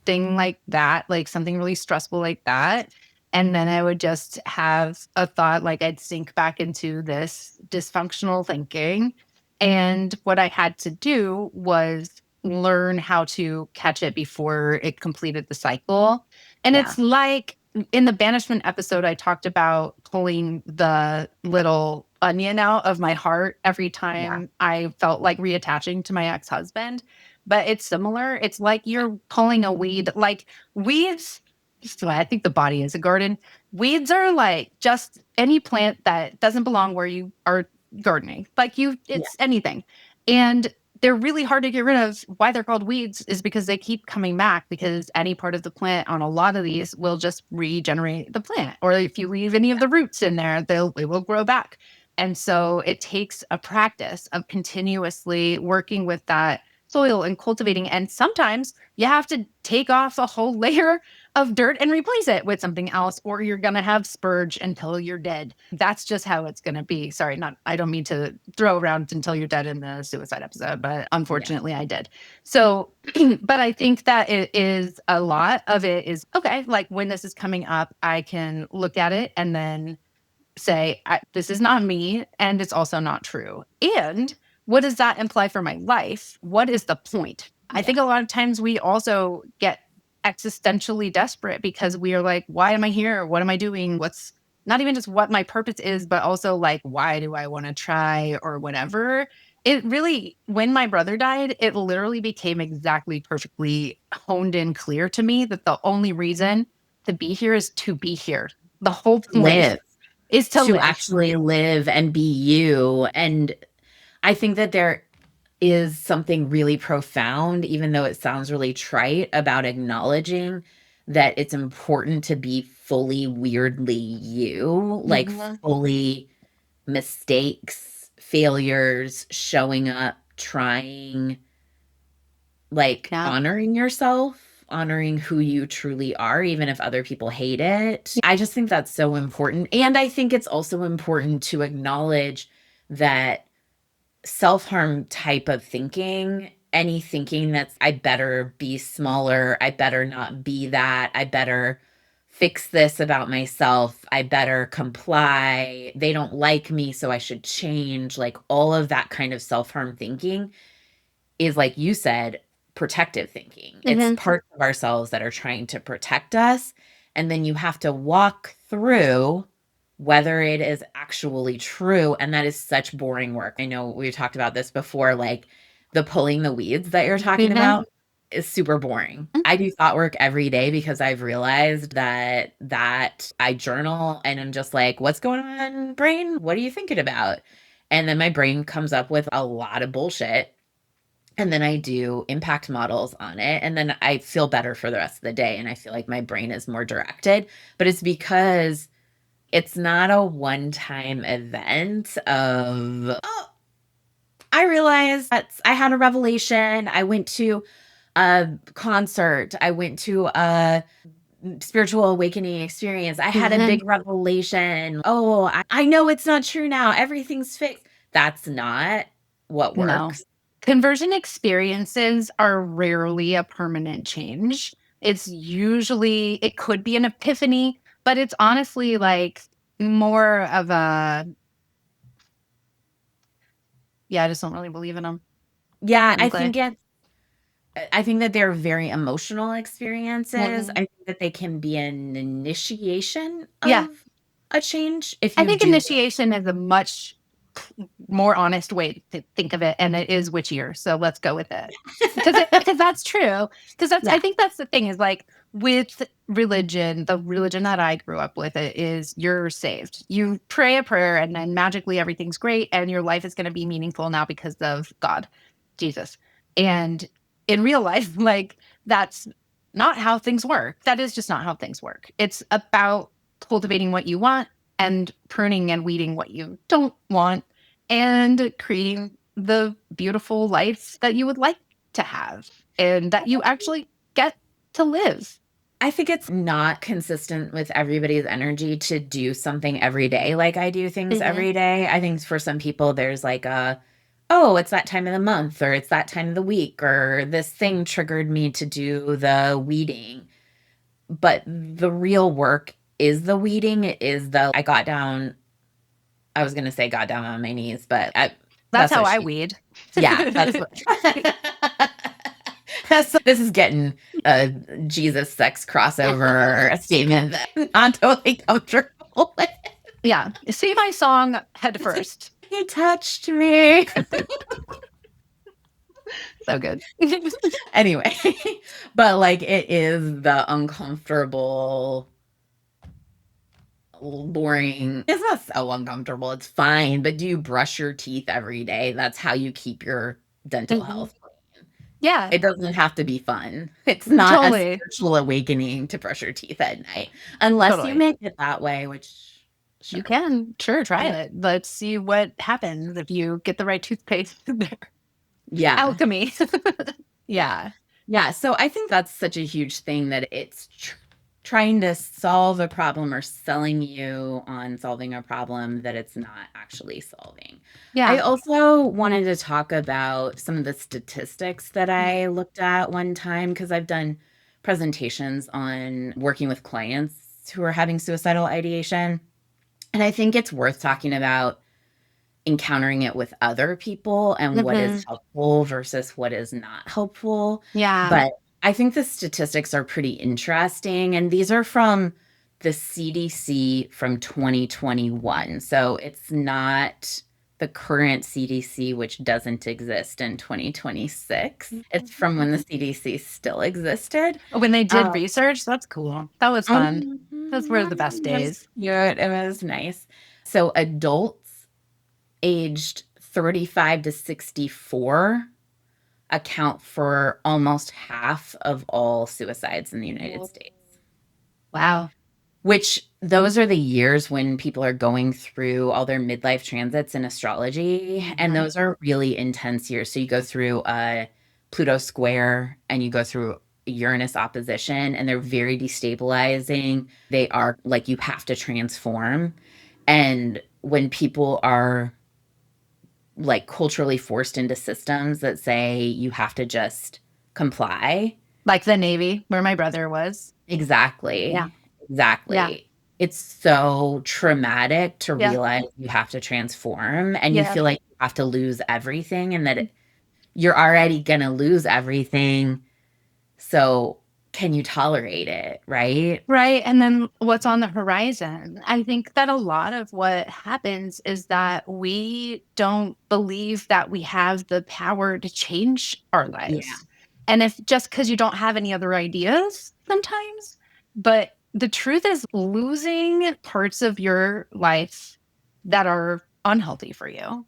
thing like that, like something really stressful like that. And then I would just have a thought like I'd sink back into this dysfunctional thinking. And what I had to do was learn how to catch it before it completed the cycle. And yeah. it's like in the banishment episode, I talked about pulling the little onion out of my heart every Yeah. time I felt like reattaching to my ex husband, but it's similar. It's like you're pulling a weed. Like weeds, so I think the body is a garden. Weeds are like just any plant that doesn't belong where you are gardening. Like you, Yeah. it's anything. And they're really hard to get rid of. Why they're called weeds is because they keep coming back because any part of the plant on a lot of these will just regenerate the plant. Or if you leave any of the roots in there, it will grow back. And so it takes a practice of continuously working with that soil and cultivating. And sometimes you have to take off a whole layer of dirt and replace it with something else, or you're going to have spurge until you're dead. That's just how it's going to be. Sorry, not, I don't mean to throw around until you're dead in the suicide episode, but Yeah. unfortunately I did. So, but I think that it is a lot of it is okay. Like when this is coming up, I can look at it and then say, this is not me, and it's also not true. And what does that imply for my life? What is the point? I Yeah. think a lot of times we also get existentially desperate because we are like, why am I here? What am I doing? What's not even just what my purpose is, but also like, why do I want to try or whatever? It really, when my brother died, it literally became exactly perfectly honed in clear to me that the only reason to be here is to be here. The whole point Live. is to To live. actually live and be you. And I think that there is something really profound, even though it sounds really trite, about acknowledging that it's important to be fully weirdly you, like Mhm. fully mistakes, failures, showing up, trying, like Yeah. honoring yourself, honoring who you truly are, even if other people hate it. I just think that's so important. And I think it's also important to acknowledge that self harm type of thinking, any thinking that's, I better be smaller, I better not be that, I better fix this about myself, I better comply, they don't like me, so I should change, like all of that kind of self harm thinking is, like you said, protective thinking. It's Mhm. parts of ourselves that are trying to protect us. And then you have to walk through whether it is actually true. And that is such boring work. I know we've talked about this before, like the pulling the weeds that you're talking Mhm. about is super boring. I do thought work every day because I've realized that I journal and I'm just like, what's going on, brain? What are you thinking about? And then my brain comes up with a lot of bullshit, and then I do impact models on it. And then I feel better for the rest of the day. And I feel like my brain is more directed. But it's because it's not a one time event of, oh, I realized that I had a revelation. I went to a concert. I went to a spiritual awakening experience. I had a Mhm. big revelation. Oh, I know it's not true now. Everything's fixed. That's not what No. works. Conversion experiences are rarely a permanent change. It's usually, it could be an epiphany, but it's honestly like more of a, yeah, I just don't really believe in them. Yeah, I think Frankly. I think that they're very emotional experiences. I Mhm. think that they can be an initiation Yeah. of a change if I you think do. initiation is a much more honest way to think of it, and it is witchier. So let's go with it. Because that's true. Because that's I Yeah. think that's the thing is like with religion, the religion that I grew up with it is you're saved. You pray a prayer and then magically everything's great and your life is going to be meaningful now because of God, Jesus. And in real life, like that's not how things work. That is just not how things work. It's about cultivating what you want and pruning and weeding what you don't want and creating the beautiful life that you would like to have and that you actually get to live. I think it's not consistent with everybody's energy to do something every day like I do things Mhm. every day. I think for some people, there's like a, oh, it's that time of the month, or it's that time of the week, or this thing triggered me to do the weeding. But the real work is the weeding. It is I got down, I was going to say got down on my knees, but That's that's how what I she, weed. yeah, that's what. This is getting a Jesus sex crossover statement that I'm not totally comfortable with. Yeah. See my song head first. You touched me. So good. Anyway, but like it is the uncomfortable, boring. It's not so uncomfortable. It's fine. But do you brush your teeth every day? That's how you keep your dental Mhm. health. Yeah, It doesn't have to be fun. It's not a totally. spiritual awakening to brush your teeth at night, unless you Totally. make it that way, which, You sure. can. Sure, try I, it. Let's see what happens if you get the right toothpaste in there. yeah. Alchemy. Yeah. Yeah. So I think that's such a huge thing that it's trying to solve a problem or selling you on solving a problem that it's not actually solving. I Yeah. also wanted to talk about some of the statistics that I looked at one time because I've done presentations on working with clients who are having suicidal ideation. And I think it's worth talking about encountering it with other people and what is Mhm. helpful versus what is not helpful. Yeah. But I think the statistics are pretty interesting. And these are from the CDC from 2021. So it's not the current CDC, which doesn't exist in 2026. It's from when the CDC still existed. When they did Um, research, that's cool. That was fun. Those were the best it was days. cute. It was nice. So adults aged 35 to 64 account for almost half of all suicides in the United States, Wow. which those are the years when people are going through all their midlife transits in astrology. And Mhm. those are really intense years. So you go through a Pluto square and you go through Uranus opposition, and they're very destabilizing. They are like you have to transform. And when people are like culturally forced into systems that say you have to just comply. Like the Navy, where my brother was. Yeah. Exactly. Yeah. Exactly. It's so traumatic to Yeah. realize you have to transform and you Yeah. feel like you have to lose everything and that you're already going to lose everything. So can you tolerate it? Right? Right. And then what's on the horizon? I think that a lot of what happens is that we don't believe that we have the power to change our Yeah. lives. And if just because you don't have any other ideas sometimes, but the truth is losing parts of your life that are unhealthy for you.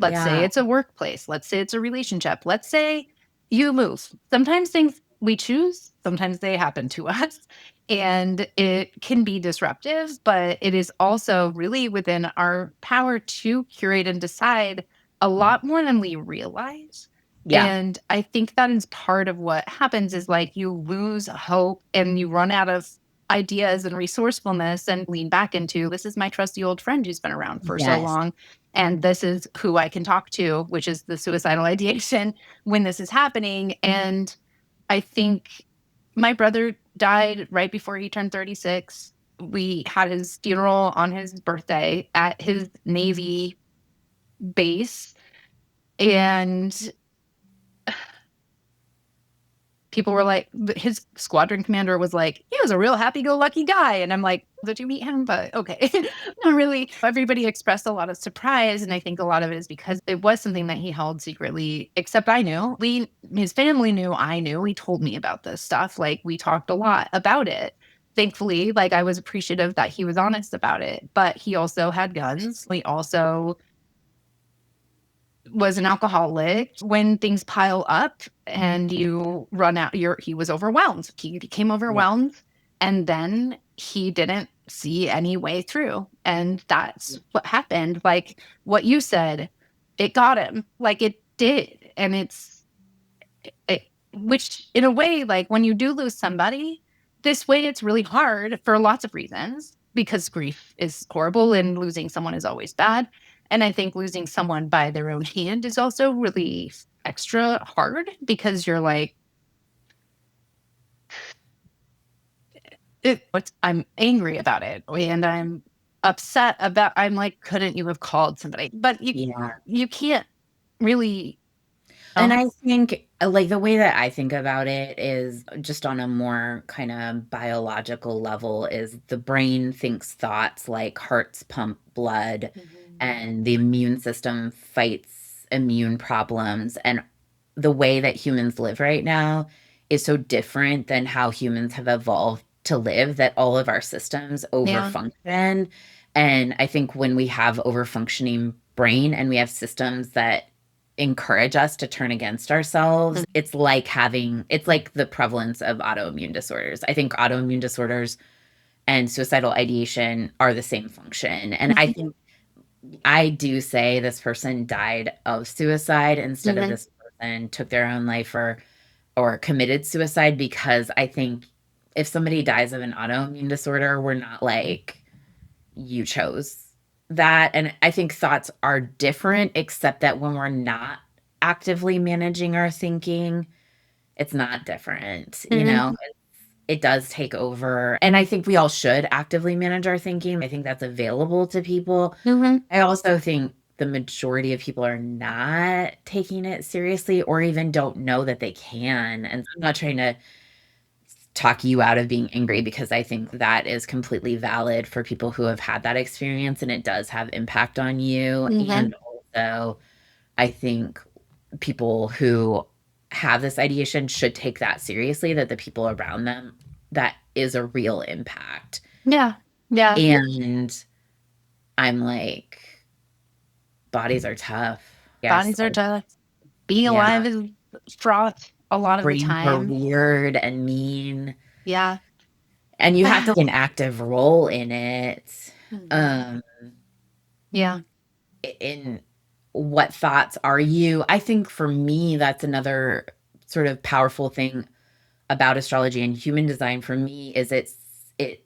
Let's say Yeah. it's a workplace. Let's say it's a relationship. Let's say you move. Sometimes things we choose, sometimes they happen to us. And it can be disruptive, but it is also really within our power to curate and decide a lot more than we realize. Yeah. And I think that is part of what happens is like you lose hope and you run out of ideas and resourcefulness and lean back into this is my trusty old friend who's been around for so Yes. long and this is who I can talk to, which is the suicidal ideation when this is happening. And I think my brother died right before he turned 36. We had his funeral on his birthday at his Navy base. And people were like, his squadron commander was like, he was a real happy-go-lucky guy. And I'm like, did you meet him? But okay, not really. Everybody expressed a lot of surprise. And I think a lot of it is because it was something that he held secretly, except I knew. His family knew, I knew. He told me about this stuff. Like, we talked a lot about it. Thankfully, like, I was appreciative that he was honest about it. But he also had guns. He also was an alcoholic. When things pile up and you run out, he was overwhelmed. He became overwhelmed, and then he didn't see any way through. And that's what happened. Like what you said, it got him. Like it did. And which in a way, like when you do lose somebody, this way it's really hard for lots of reasons because grief is horrible and losing someone is always bad. And I think losing someone by their own hand is also really extra hard because you're like, I'm angry about it and I'm upset about, I'm like, couldn't you have called somebody? But you can't really. And I think, like, the way that I think about it is just on a more kind of biological level is the brain thinks thoughts like hearts pump blood and the immune system fights immune problems. And the way that humans live right now is so different than how humans have evolved to live that all of our systems overfunction. And I think when we have overfunctioning brain and we have systems that encourage us to turn against ourselves, it's like the prevalence of autoimmune disorders. I think autoimmune disorders and suicidal ideation are the same function. And I think I do say this person died of suicide instead of this person took their own life or committed suicide, because I think if somebody dies of an autoimmune disorder, we're not like, you chose that. And I think thoughts are different, except that when we're not actively managing our thinking, it's not different. You know, it does take over. And I think we all should actively manage our thinking. I think that's available to people. I also think the majority of people are not taking it seriously or even don't know that they can. And I'm not trying to talk you out of being angry, because I think that is completely valid for people who have had that experience and it does have impact on you. And also, I think people who have this ideation should take that seriously, that the people around them, that is a real impact. Yeah. And I'm like, bodies are tough. Bodies are tough. Being alive is fraught a lot of the Brains are time. weird and mean. Yeah. And you have to take an active role in it. Yeah. In what thoughts are you? I think for me, that's another sort of powerful thing about astrology and human design for me is it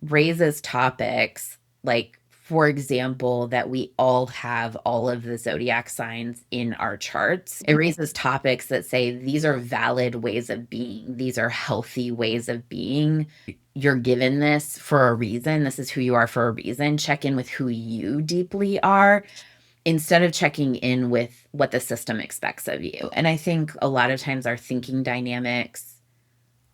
raises topics like, for example, that we all have all of the zodiac signs in our charts. It raises topics that say these are valid ways of being. These are healthy ways of being. You're given this for a reason. This is who you are for a reason. Check in with who you deeply are instead of checking in with what the system expects of you. And I think a lot of times our thinking dynamics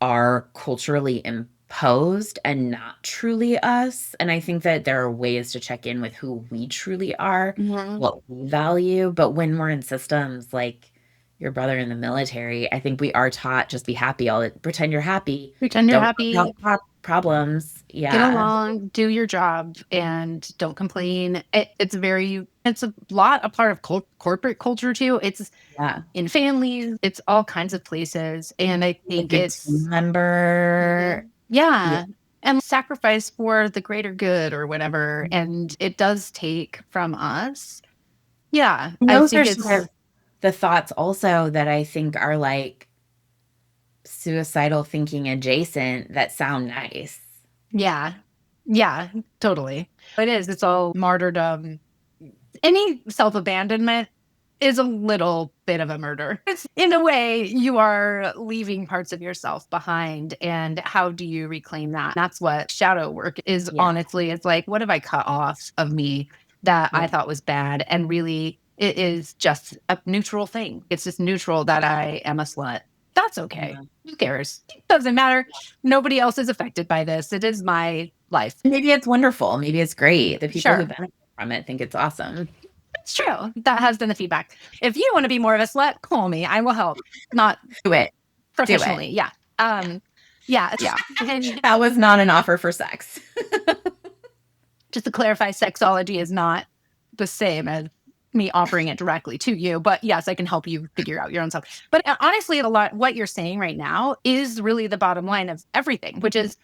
are culturally imposed and not truly us. And I think that there are ways to check in with who we truly are, what we value. But when we're in systems like your brother in the military, I think we are taught just be happy. Pretend you're happy. Pretend you're Don't happy. problems. Get along, do your job, and don't complain. It's a lot a part of corporate culture too. It's in families, it's all kinds of places. And I think it's team member. And sacrifice for the greater good or whatever. And it does take from us. Yeah. And I those think are it's sort of the thoughts also that I think are like suicidal thinking adjacent that sound nice. Yeah, totally. It is. It's all martyrdom. Any self-abandonment is a little bit of a murder. It's, in a way, you are leaving parts of yourself behind. And how do you reclaim that? That's what shadow work is, honestly. It's like, what have I cut off of me that I thought was bad? And really, it is just a neutral thing. It's just neutral that I am a slut. That's okay. Yeah. Who cares? It doesn't matter. Nobody else is affected by this. It is my life. Maybe it's wonderful. Maybe it's great. The people who Sure. benefit from it think it's awesome. It's true. That has been the feedback. If you want to be more of a slut, call me. I will help. Not Do it. Do it. professionally. Yeah. Yeah. And That was not an offer for sex. just to clarify, sexology is not the same as me offering it directly to you. But yes, I can help you figure out your own stuff. But honestly, a lot what you're saying right now is really the bottom line of everything, which is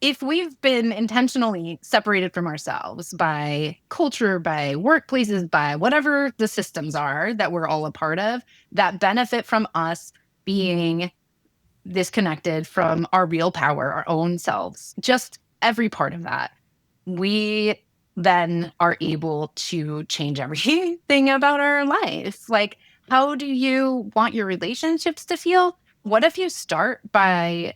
if we've been intentionally separated from ourselves by culture, by workplaces, by whatever the systems are that we're all a part of, that benefit from us being disconnected from our real power, our own selves, just every part of that, we then are able to change everything about our life. Like, how do you want your relationships to feel? What if you start by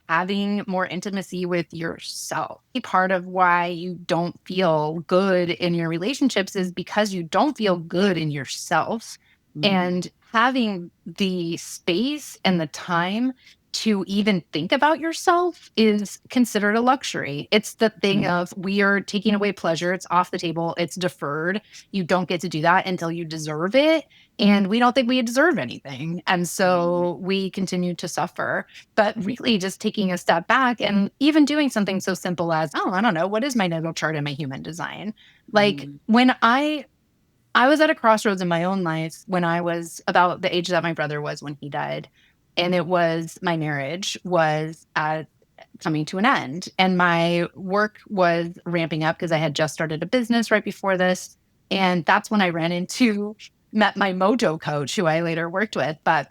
having more intimacy with yourself? Part of why you don't feel good in your relationships is because you don't feel good in yourself. And having the space and the time to even think about yourself is considered a luxury. It's the thing of we are taking away pleasure. It's off the table. It's deferred. You don't get to do that until you deserve it. And we don't think we deserve anything. And so we continue to suffer. But really, just taking a step back and even doing something so simple as, oh, I don't know, what is my natal chart and my human design? Like when I was at a crossroads in my own life when I was about the age that my brother was when he died. And it was my marriage was coming to an end. And my work was ramping up because I had just started a business right before this. And that's when I met my mojo coach, who I later worked with. But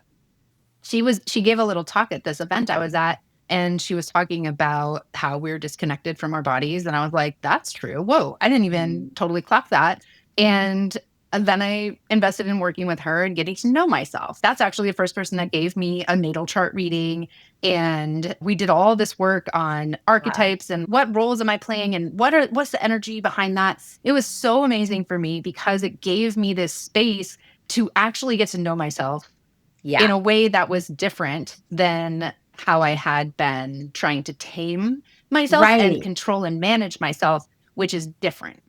she gave a little talk at this event I was at, and she was talking about how we're disconnected from our bodies. And I was like, that's true. Whoa, I didn't even totally clock that. And then I invested in working with her and getting to know myself. That's actually the first person that gave me a natal chart reading. And we did all this work on archetypes and what roles am I playing and what's the energy behind that. It was so amazing for me because it gave me this space to actually get to know myself in Yeah. a way that was different than how I had been trying to tame myself and Right. control and manage myself, which is different.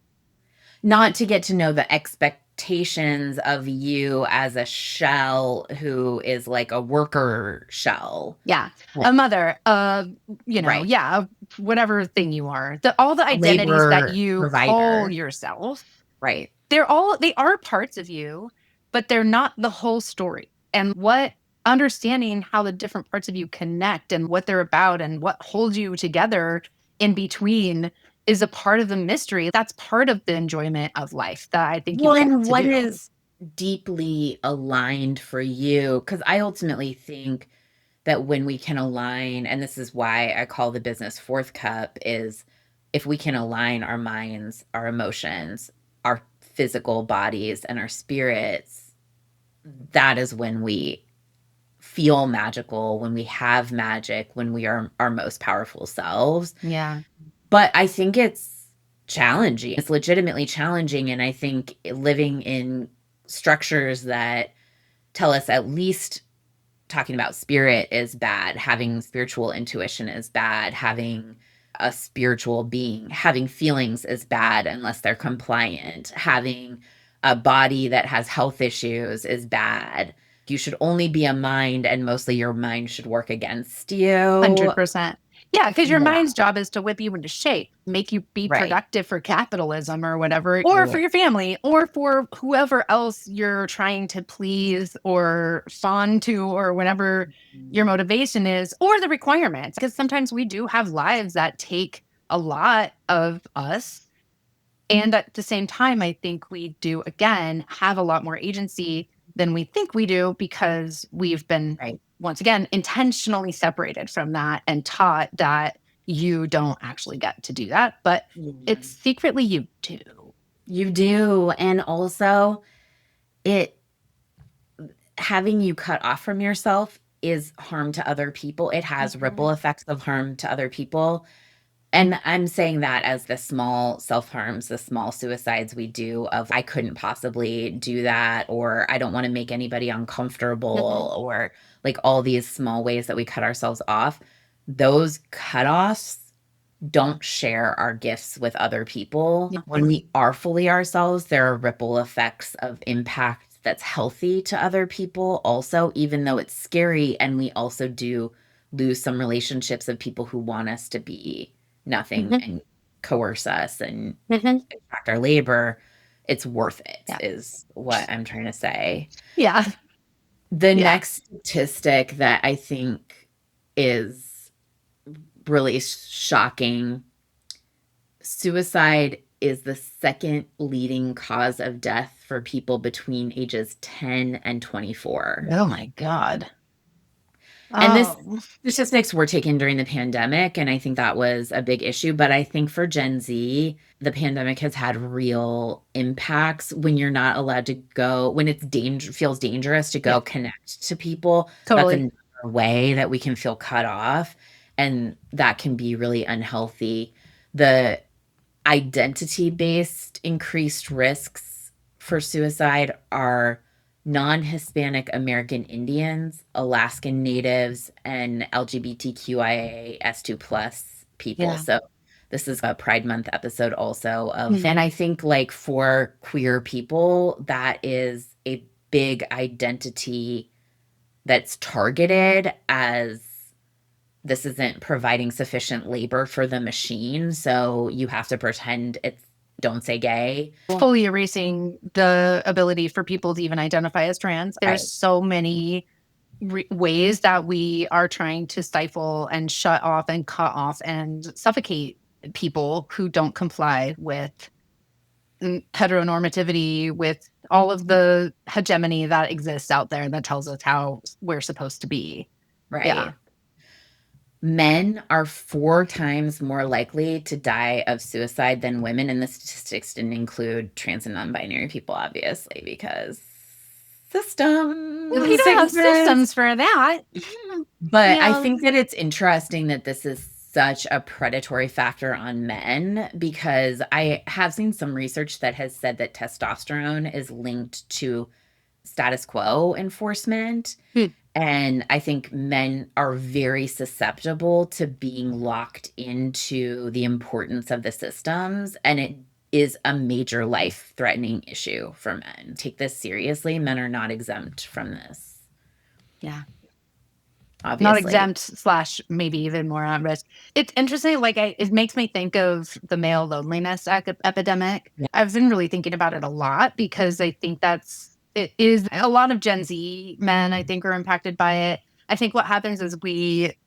Not to get to know the expectations of you as a shell who is like a worker shell. Yeah. Right. A mother, Right. yeah, whatever thing you are. All the A identities that labor you call provider. yourself, Right. they are parts of you, but they're not the whole story. And what understanding how the different parts of you connect and what they're about and what holds you together in between is a part of the mystery. That's part of the enjoyment of life that I think you Well, get and to what do. is deeply aligned for you? Because I ultimately think that when we can align, and this is why I call the business fourth cup, is if we can align our minds, our emotions, our physical bodies, and our spirits, that is when we feel magical, when we have magic, when we are our most powerful selves. Yeah. But I think it's challenging. It's legitimately challenging. And I think living in structures that tell us at least talking about spirit is bad, having spiritual intuition is bad, having a spiritual being, having feelings is bad unless they're compliant, having a body that has health issues is bad. You should only be a mind, and mostly your mind should work against you. 100%. Yeah, because your Yeah, mind's job is to whip you into shape, make you be right. productive for capitalism or whatever, or for Right. your family, or for whoever else you're trying to please or fawn to, or whatever your motivation is, or the requirements. Because sometimes we do have lives that take a lot of us. And at the same time, I think we do, again, have a lot more agency than we think we do because we've been, Right. once again, intentionally separated from that and taught that you don't actually get to do that. But Yeah. it's secretly you do. You do. And also, it having you cut off from yourself is harm to other people. It has ripple Mhm. effects of harm to other people. And I'm saying that as the small self-harms, the small suicides we do of I couldn't possibly do that, or I don't want to make anybody uncomfortable, or like all these small ways that we cut ourselves off. Those cutoffs don't share our gifts with other people. When we are fully ourselves, there are ripple effects of impact that's healthy to other people also, even though it's scary. And we also do lose some relationships of people who want us to be nothing and coerce us and extract our labor. It's worth it, is what I'm trying to say. Yeah. The Yeah. next statistic that I think is really shocking, suicide is the second leading cause of death for people between ages 10 and 24. Oh my God. And this Oh. statistics were taken during the pandemic, and I think that was a big issue. But I think for Gen Z, the pandemic has had real impacts when you're not allowed to go, when it's feels dangerous to go connect to people. Totally. That's another way that we can feel cut off, and that can be really unhealthy. The identity-based increased risks for suicide are non-Hispanic American Indians, Alaskan Natives, and LGBTQIAS2 plus people. So this is a Pride Month episode also of, and I think like for queer people, that is a big identity that's targeted as this isn't providing sufficient labor for the machine. So you have to pretend it's don't say gay. Fully erasing the ability for people to even identify as trans. There's so many ways that we are trying to stifle and shut off and cut off and suffocate people who don't comply with heteronormativity, with all of the hegemony that exists out there that tells us how we're supposed to be. Right. Yeah. Men are 4 times more likely to die of suicide than women. And the statistics didn't include trans and non-binary people, obviously, because systems. We don't have systems for that. But I think that it's interesting that this is such a predatory factor on men, because I have seen some research that has said that testosterone is linked to status quo enforcement. And I think men are very susceptible to being locked into the importance of the systems. And it is a major life threatening issue for men. Take this seriously. Men are not exempt from this. Yeah. Obviously. Not exempt / maybe even more at risk. It's interesting. Like, it makes me think of the male loneliness epidemic. Yeah. I've been really thinking about it a lot because I think it is a lot of Gen Z men, I think, are impacted by it. I think what happens is it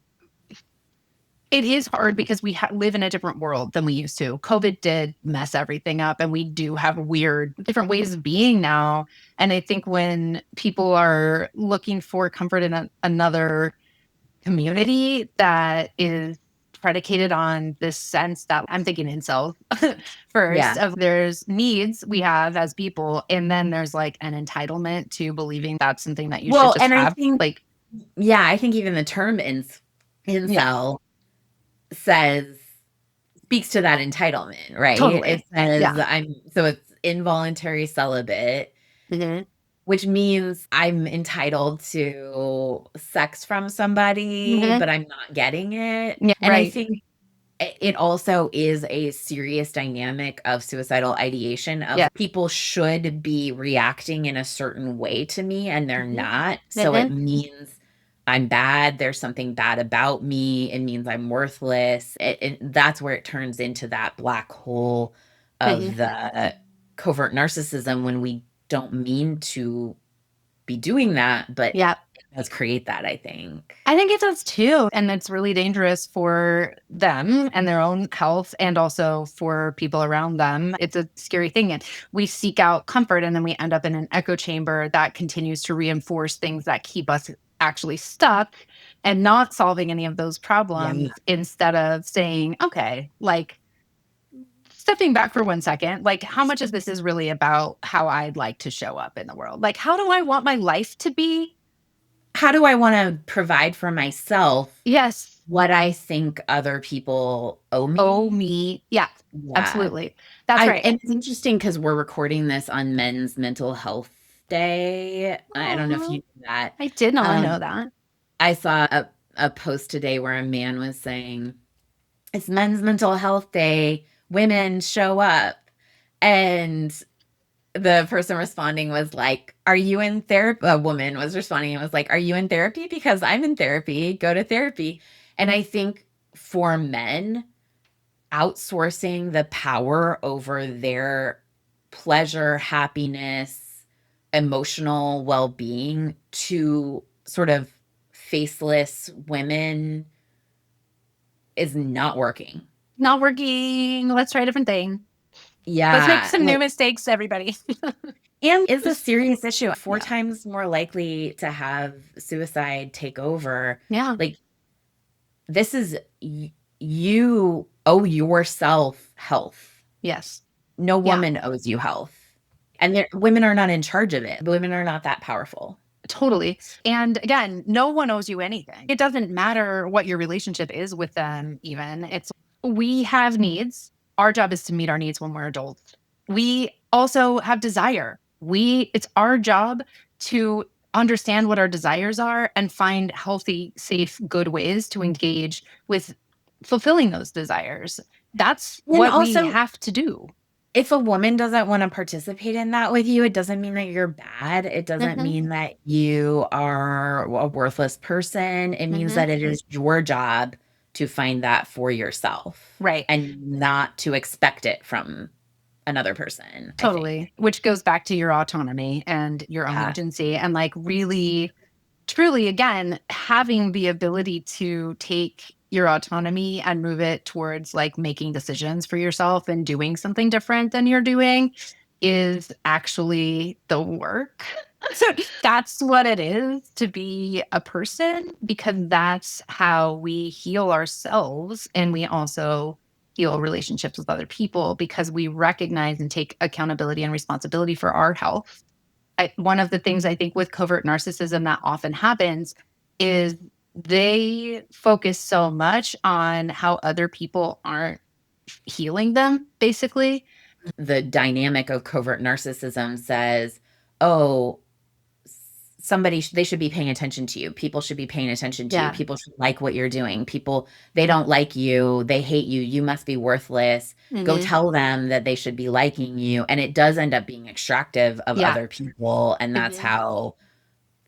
is hard because we live in a different world than we used to. COVID did mess everything up, and we do have different ways of being now. And I think when people are looking for comfort in another community that is predicated on this sense that I'm thinking incel first, of there's needs we have as people, and then there's like an entitlement to believing that's something that you should just have. I think, I think even the term incel speaks to that entitlement, right? Totally. It says so it's involuntary celibate, which means I'm entitled to sex from somebody, but I'm not getting it. And I think it also is a serious dynamic of suicidal ideation of people should be reacting in a certain way to me, and they're not. So it means I'm bad. There's something bad about me. It means I'm worthless. That's where it turns into that black hole of the covert narcissism, when we don't mean to be doing that, but it does create that, I think. I think it does too. And it's really dangerous for them and their own health, and also for people around them. It's a scary thing. And we seek out comfort, and then we end up in an echo chamber that continues to reinforce things that keep us actually stuck and not solving any of those problems, instead of saying, okay, like, stepping back for 1 second, like, how much of this is really about how I'd like to show up in the world? Like, how do I want my life to be? How do I want to provide for myself? Yes. what I think other people owe Oh, me. me. Yeah, Yeah. absolutely. That's right. And it's interesting because we're recording this on Men's Mental Health Day. I don't know if Aw, you knew that. I did not know Um, that. I saw a post today where a man was saying, it's Men's Mental Health Day. Women show up. And the person responding was like, are you in therapy? A woman was responding and was like, are you in therapy? Because I'm in therapy. Go to therapy. And I think for men, outsourcing the power over their pleasure, happiness, emotional well being to sort of faceless women is not working. Not working. Let's try a different thing. Let's make Yeah. some new Like, mistakes, everybody. and is a serious issue. Four Yeah. times more likely to have suicide take over. Yeah. Like, this is you owe yourself health. Yes. No Yeah. woman owes you health. And women are not in charge of it. Women are not that powerful. Totally. And again, no one owes you anything. It doesn't matter what your relationship is with them, even. It's we have needs. Our job is to meet our needs when we're adults. We also have desire. It's our job to understand what our desires are and find healthy, safe, good ways to engage with fulfilling those desires. That's And what we also, have to do. if a woman doesn't want to participate in that with you, it doesn't mean that you're bad. It doesn't Hmm. mean that you are a worthless person. It means Hmm. that it is your job to find that for yourself Right. and not to expect it from another person, I think. Totally. Which goes back to your autonomy and your own Yeah. agency and like really truly again having the ability to take your autonomy and move it towards like making decisions for yourself and doing something different than you're doing is actually the work. So that's what it is to be a person because that's how we heal ourselves and we also heal relationships with other people because we recognize and take accountability and responsibility for our health. One of the things I think with covert narcissism that often happens is they focus so much on how other people aren't healing them, basically. The dynamic of covert narcissism says, oh, they should be paying attention to you. People should be paying attention to you. Yeah. People should like what you're doing. People, they don't like you. They hate you. You must be worthless. Go Hmm. tell them that they should be liking you. And it does end up being extractive of Yeah. other people. And that's Hmm. how,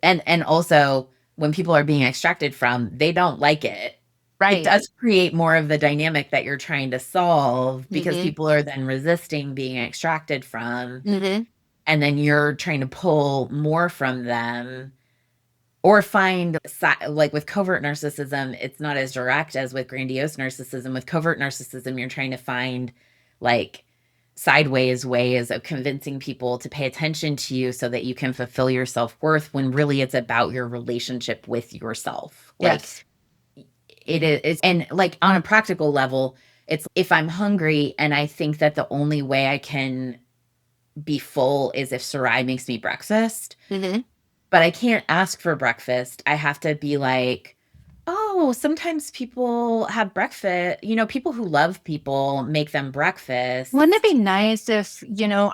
and also when people are being extracted from, they don't like it. It Right. does create more of the dynamic that you're trying to solve because Hmm. people are then resisting being extracted from. Hmm. And then you're trying to pull more from them or find like with covert narcissism, it's not as direct as with grandiose narcissism. With covert narcissism, you're trying to find like sideways ways of convincing people to pay attention to you so that you can fulfill your self-worth when really it's about your relationship with yourself. Like Yes. it is, and like on a practical level, it's if I'm hungry and I think that the only way I can be full is if Sarai makes me breakfast, Hmm. but I can't ask for breakfast. I have to be like, oh, sometimes people have breakfast. People who love people make them Wouldn't it be breakfast. nice if,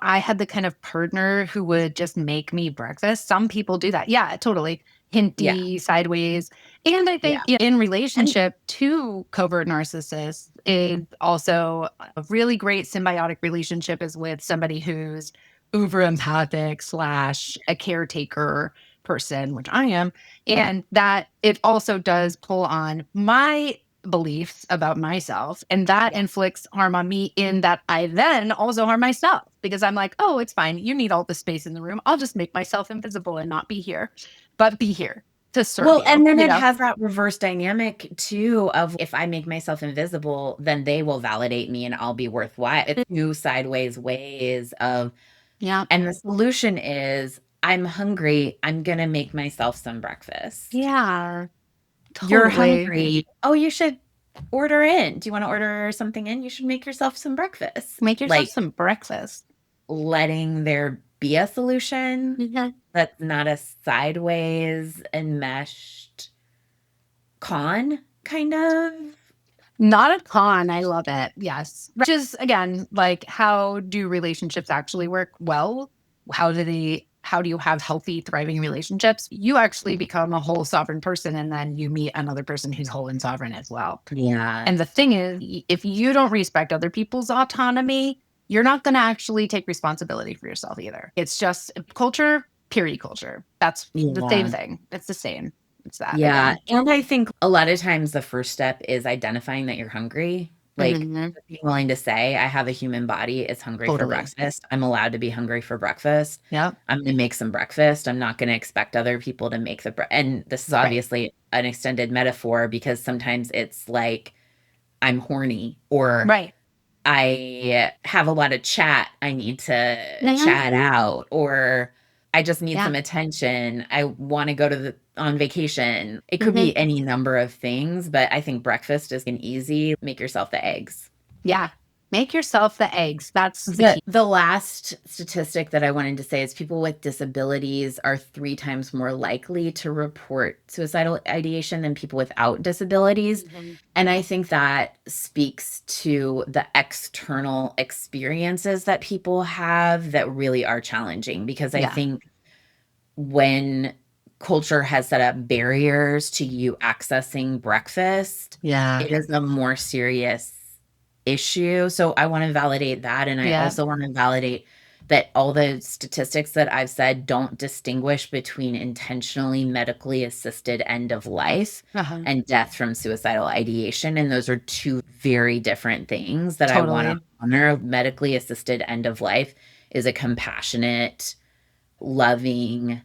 I had the kind of partner who would just make me breakfast? Some people do that. Yeah, totally. Yeah. Hinty, sideways. And I think Yeah. in And relationship to covert narcissists is also a really great symbiotic relationship is with somebody who's uber empathic slash a caretaker person, which I am. And that it also does pull on my beliefs about myself and that yeah. inflicts harm on me in that I then also harm myself because I'm like, oh, it's fine. You need all the space in the room. I'll just make myself invisible and not be here, but be here to serve Well, you, and then it has that reverse dynamic too of if I make myself invisible, then they will validate me and I'll be worthwhile. It's two sideways ways of, Yeah. and the solution is I'm hungry. I'm going to make myself some breakfast. Yeah. You're Totally. hungry. Oh, you should order in. Do you want to order something in? You should make yourself some breakfast. Make yourself Like some breakfast. letting there be a solution Mhm. that's not a sideways enmeshed con kind of? Not a ton. I love it. Yes. Which is again, like how do relationships actually work? Well, how do you have healthy, thriving relationships? You actually become a whole sovereign person and then you meet another person who's whole and sovereign as well. Yeah. And the thing is, if you don't respect other people's autonomy, you're not going to actually take responsibility for yourself either. It's just culture, period culture. That's the same Yeah. thing. It's the same. It's that Yeah, again. and I think a lot of times the first step is identifying that you're hungry. Like, Mhm. being willing to say, "I have a human body, it's hungry for Totally. breakfast. I'm allowed to be hungry for breakfast. Yep. I'm gonna make some breakfast. I'm not gonna expect other people to make the bre" and this is Right. obviously an extended metaphor because sometimes it's like, I'm horny or Right. I have a lot of chat I need to Mhm. chat out, or I just need Yeah. some attention. I wanna go to the on vacation. It could Mhm. be any number of things, but I think breakfast is an easy make yourself the eggs. Yeah. Make yourself the eggs. That's the The key. the last statistic that I wanted to say is people with disabilities are 3 times more likely to report suicidal ideation than people without disabilities, Mhm. and I think that speaks to the external experiences that people have that really are challenging because I Yeah. think when culture has set up barriers to you accessing breakfast, Yeah. it is a more serious issue. So I want to validate that. And I Yeah. also want to validate that all the statistics that I've said don't distinguish between intentionally medically assisted end of life Uh-huh. and death from suicidal ideation. And those are two very different things that I want to Totally. honor. Medically assisted end of life is a compassionate, loving,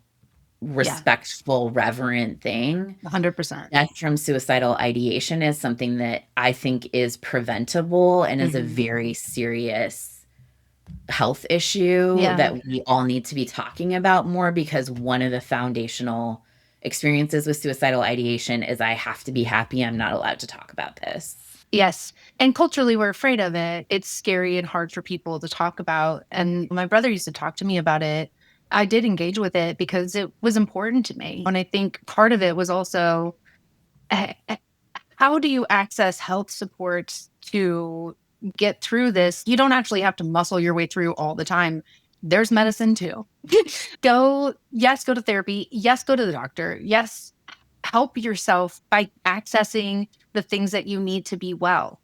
Yeah. respectful, reverent thing. 100%. Death from suicidal ideation is something that I think is preventable and is a Mhm. very serious health issue Yeah. that we all need to be talking about more because one of the foundational experiences with suicidal ideation is I have to be happy. I'm not allowed to talk about this. Yes. And culturally, we're afraid of it. It's scary and hard for people to talk about. And my brother used to talk to me about it. I did engage with it because it was important to me. And I think part of it was also how do you access health supports to get through this? You don't actually have to muscle your way through all the time. There's medicine too. Go to therapy. Yes, go to the doctor. Yes, help yourself by accessing the things that you need to be well.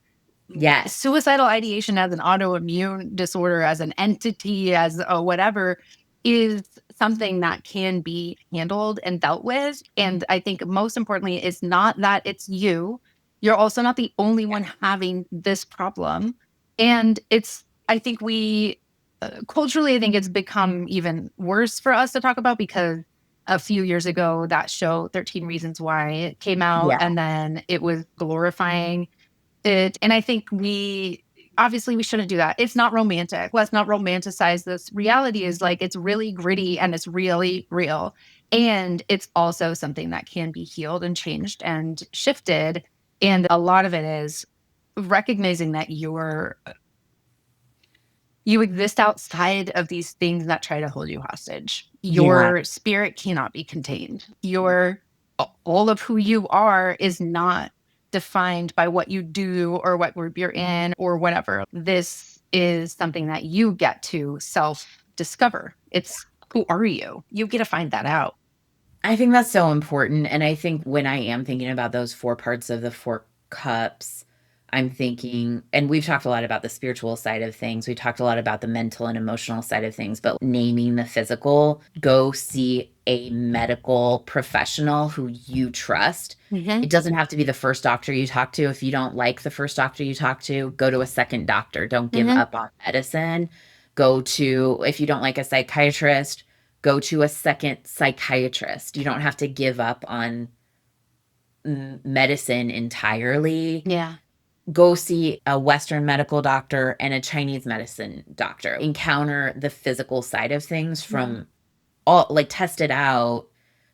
Yes. Suicidal ideation as an autoimmune disorder, as an entity, as a whatever, is something that can be handled and dealt with. And I think most importantly, it's not that it's you. You're also not the only one having this problem. And I think culturally, I think it's become even worse for us to talk about because a few years ago, that show 13 Reasons Why it came out, Yeah. and then it was glorifying it. And I think obviously we shouldn't do that. It's not romantic. Let's not romanticize this. Reality is like it's really gritty and it's really real. And it's also something that can be healed and changed and shifted. And a lot of it is recognizing that you exist outside of these things that try to hold you hostage. Yeah. Your spirit cannot be contained. All of who you are is not defined by what you do or what group you're in or whatever. This is something that you get to self discover. It's who are you? You get to find that out. I think that's so important, and I think when I am thinking about those 4 parts of the 4 cups, I'm thinking and we've talked a lot about the spiritual side of things, we talked a lot about the mental and emotional side of things, but naming the physical, go see a medical professional who you trust. Mhm. It doesn't have to be the first doctor you talk to. If you don't like the first doctor you talk to, go to a second doctor. Don't give Mhm. up on medicine. Go to if you don't like a psychiatrist, go to a second psychiatrist. You don't have to give up on medicine entirely. Yeah. Go see a Western medical doctor and a Chinese medicine doctor. Encounter the physical side of things Yeah. from all, like, test it out,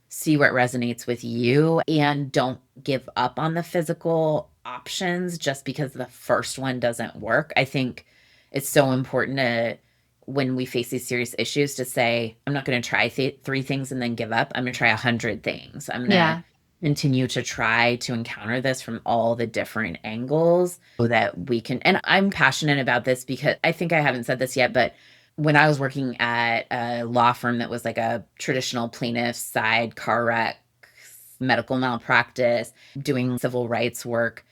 see what resonates with you, and don't give up on the physical options just because the first one doesn't work. I think it's so important to, when we face these serious issues, to say, I'm not going to try 3 things and then give up. I'm going to try 100 things. I'm going to Yeah. continue to try to encounter this from all the different angles so that we can. And I'm passionate about this because I think I haven't said this yet, but when I was working at a law firm that was like a traditional plaintiff side car wreck, medical malpractice, doing civil rights work,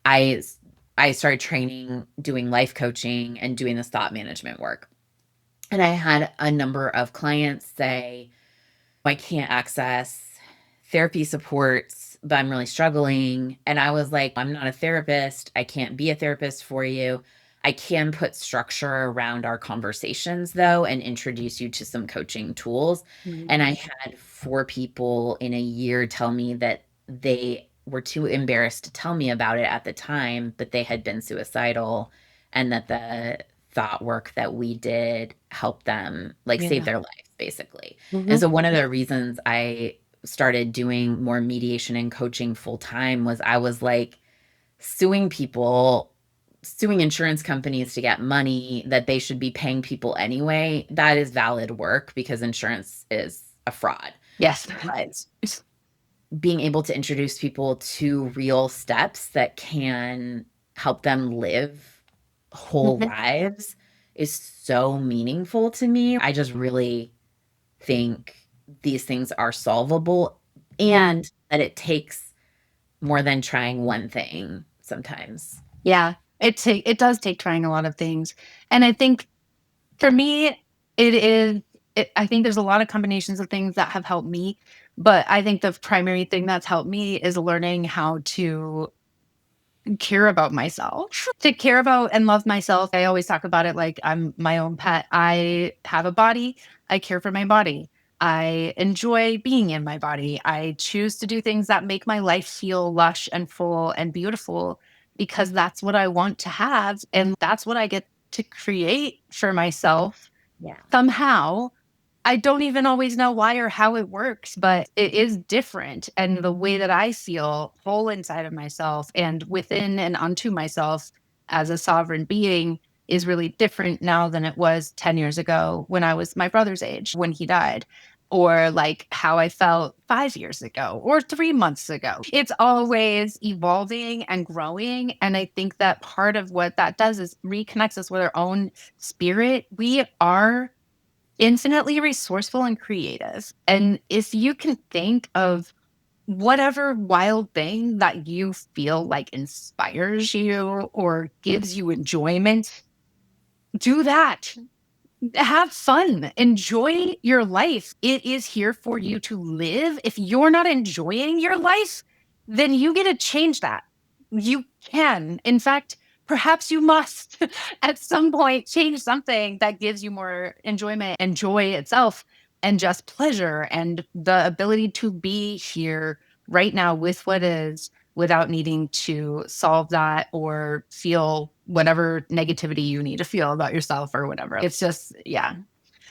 I I started training, doing life coaching and doing this thought management work. And I had a number of clients say, I can't access therapy supports, but I'm really struggling. And I was like, I'm not a therapist. I can't be a therapist for you. I can put structure around our conversations though and introduce you to some coaching tools. Mhm. And I had 4 people in a year tell me that they were too embarrassed to tell me about it at the time, but they had been suicidal and that the thought work that we did helped them like save Yeah. their life basically. And Mhm. so one of the reasons I started doing more mediation and coaching full time was I was like suing people, suing insurance companies to get money that they should be paying people anyway. That is valid work because insurance is a fraud. Yes. But being able to introduce people to real steps that can help them live whole Mhm. lives is so meaningful to me. I just really think these things are solvable and that it takes more than trying one thing sometimes. Yeah. It does take trying a lot of things. And I think for me, it is I think there's a lot of combinations of things that have helped me, but I think the primary thing that's helped me is learning how to care about myself, to care about and love myself. I always talk about it like I'm my own pet. I have a body. I care for my body. I enjoy being in my body. I choose to do things that make my life feel lush and full and beautiful because that's what I want to have. And that's what I get to create for myself Yeah. somehow. I don't even always know why or how it works, but it is different. And the way that I feel whole inside of myself and within and unto myself as a sovereign being is really different now than it was 10 years ago when I was my brother's age, when he died, or like how I felt 5 years ago or 3 months ago. It's always evolving and growing. And I think that part of what that does is reconnects us with our own spirit. We are infinitely resourceful and creative. And if you can think of whatever wild thing that you feel like inspires you or gives you enjoyment, do that. Have fun. Enjoy your life. It is here for you to live. If you're not enjoying your life, then you get to change that. You can. In fact, perhaps you must at some point change something that gives you more enjoyment and joy itself and just pleasure and the ability to be here right now with what is without needing to solve that or feel whatever negativity you need to feel about yourself or whatever. It's just, yeah.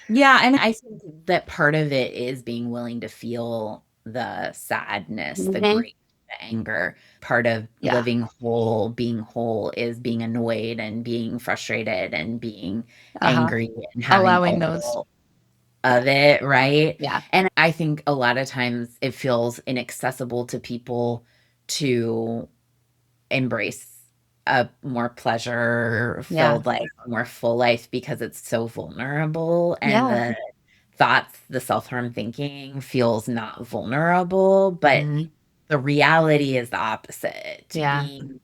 Yeah, and I think that part of it is being willing to feel the sadness, the Mhm. grief, the anger. Part of Yeah. living whole, being whole is being annoyed and being frustrated and being Uh-huh. angry and having Allowing those. all of it, right? Yeah. And I think a lot of times it feels inaccessible to people to embrace a more pleasure Yeah. filled life, a more full life because it's so vulnerable and Yeah. the thoughts, the self-harm thinking feels not vulnerable, but Mhm. the reality is the opposite. Yeah. Being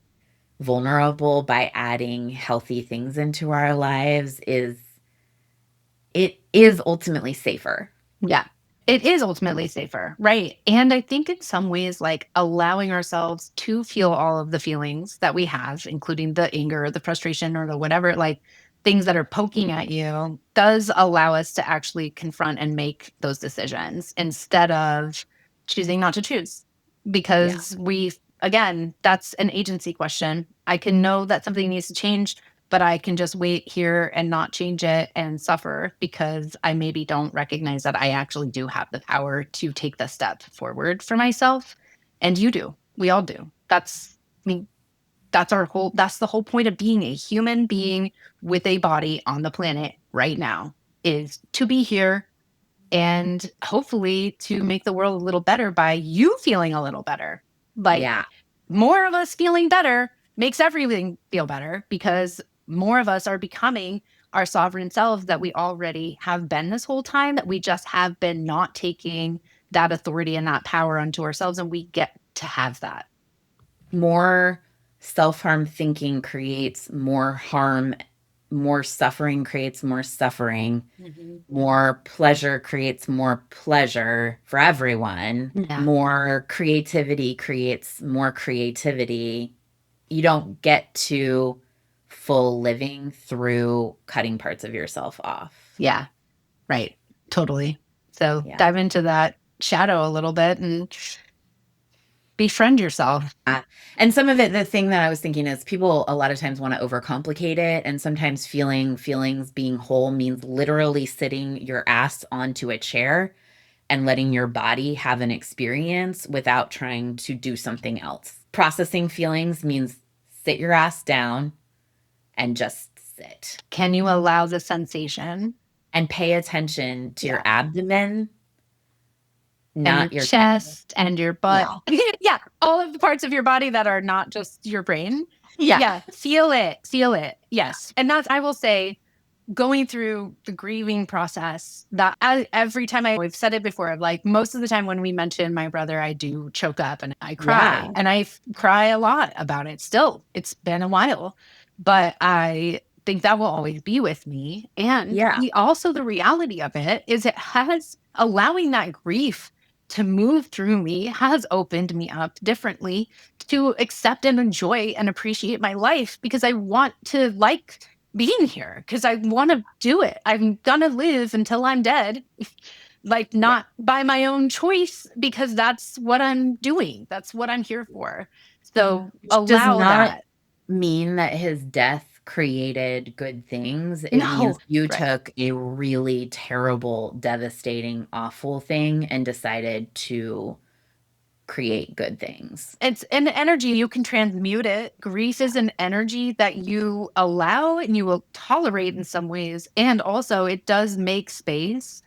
vulnerable by adding healthy things into our lives is ultimately safer. Yeah. It is ultimately safer, right? And I think in some ways, like allowing ourselves to feel all of the feelings that we have, including the anger, the frustration, or the whatever, like things that are poking at you, does allow us to actually confront and make those decisions instead of choosing not to choose. Yeah. Because again, that's an agency question. I can know that something needs to change, but I can just wait here and not change it and suffer because I maybe don't recognize that I actually do have the power to take the step forward for myself. And you do. We all do. I mean, that's the whole point of being a human being with a body on the planet right now is to be here and hopefully to make the world a little better by you feeling a little better. Like Yeah. more of us feeling better makes everything feel better because more of us are becoming our sovereign selves that we already have been this whole time, that we just have been not taking that authority and that power unto ourselves. And we get to have that. More self-harm thinking creates more harm, more suffering creates more suffering, Mhm. more pleasure creates more pleasure for everyone, Yeah. more creativity creates more creativity. You don't get to full living through cutting parts of yourself off. Yeah. Right. Totally. So Yeah. dive into that shadow a little bit and befriend yourself. And some of it, the thing that I was thinking is people a lot of times want to overcomplicate it. And sometimes feeling feelings being whole means literally sitting your ass onto a chair and letting your body have an experience without trying to do something else. Processing feelings means sit your ass down and just sit Can you allow the sensation and pay attention to your Yeah. abdomen, and your not your chest and your butt? yeah. Yeah. All of the parts of your body that are not just your brain. Yeah. Yeah. Feel it. Feel it. Yes. And that's, I will say, going through the grieving process that every time we've said it before, like most of the time when we mention my brother, I do choke up and I cry Yeah. and cry a lot about it. Still, it's been a while, but I think that will always be with me. And Yeah. also the reality of it is it has allowing that grief to move through me has opened me up differently to accept and enjoy and appreciate my life because I want to like being here because I want to do it. I'm going to live until I'm dead, like Yeah. not by my own choice, because that's what I'm doing. That's what I'm here for. Yeah. So Which does allow not that. mean that his death created good things. It means No, you right. took a really terrible, devastating, awful thing and decided to create good things. It's an energy. You can transmute it. Grief is an energy that you allow and you will tolerate in some ways. And also, it does make space.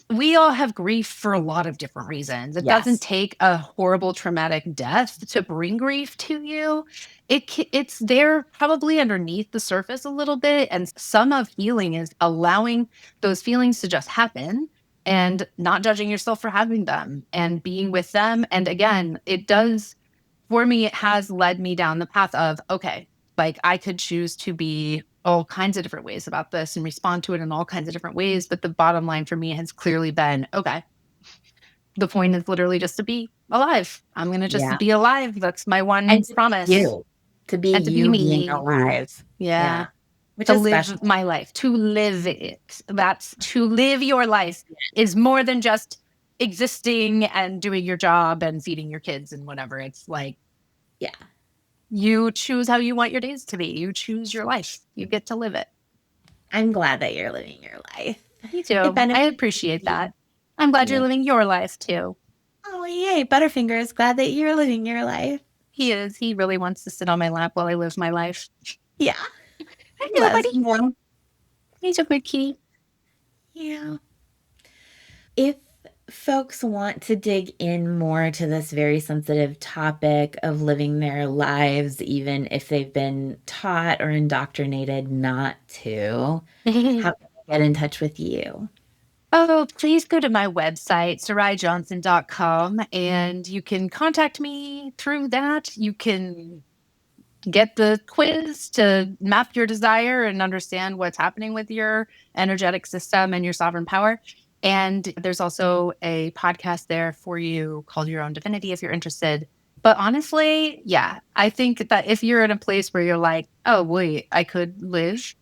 We all have grief for a lot of different reasons. It doesn't Yes. take a horrible traumatic death to bring grief to you. It's there probably underneath the surface a little bit, and some of healing is allowing those feelings to just happen and not judging yourself for having them and being with them. And again, it does for me, it has led me down the path of, okay, like I could choose to be all kinds of different ways about this and respond to it in all kinds of different ways. But the bottom line for me has clearly been, okay, the point is literally just to be alive. I'm going to just Yeah. be alive. That's my one And to be promise. you, to be And to be you being me. alive. Yeah. Yeah. Which To is live special. my life, to live it. That's to live your life is more than just existing and doing your job and feeding your kids and whatever. It's like, Yeah. you choose how you want your days to be. You choose your life. You get to live it. I'm glad that you're living your life. Me It too. I benefits appreciate you. that. I'm glad you're Yeah. living your life too. Oh, yay. Butterfingers. Glad that you're living your life. He is. He really wants to sit on my lap while I live my life. Yeah. Hi, little buddy. Lesbian. He's a good kitty. Yeah. If folks want to dig in more to this very sensitive topic of living their lives, even if they've been taught or indoctrinated not to, how can they get in touch with you? Oh, please go to my website, saraijohnson.com, and you can contact me through that. You can get the quiz to map your desire and understand what's happening with your energetic system and your sovereign power. And there's also a podcast there for you called Your Own Divinity if you're interested. But honestly, yeah, I think that if you're in a place where you're like, oh, wait, I could live,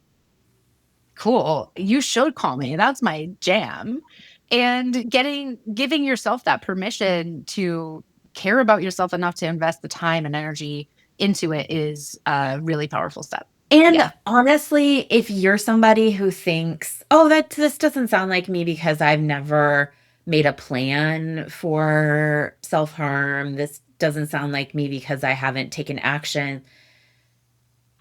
cool, you should call me. That's my jam. And giving yourself that permission to care about yourself enough to invest the time and energy into it is a really powerful step. And Yeah. honestly, if you're somebody who thinks, oh, this doesn't sound like me because I've never made a plan for self-harm, this doesn't sound like me because I haven't taken action.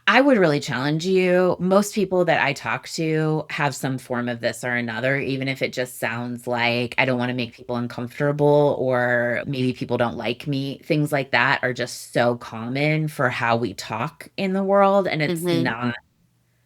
I would really challenge you. Most people that I talk to have some form of this or another, even if it just sounds like I don't want to make people uncomfortable or maybe people don't like me. Things like that are just so common for how we talk in the world. And it's Hmm. not,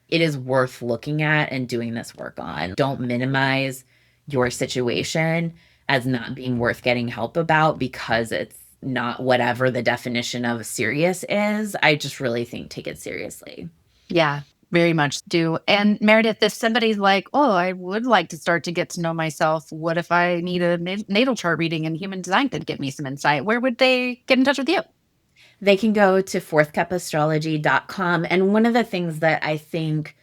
it is worth looking at and doing this work on. Don't minimize your situation as not being worth getting help about because it's not whatever the definition of serious is. I just really think take it seriously. Yeah, very much do. And Meredith, if somebody's like, oh, I would like to start to get to know myself, what if I need a natal chart reading and human design could give me some insight? Where would they get in touch with you? They can go to fourthcupastrology.com. And one of the things that I think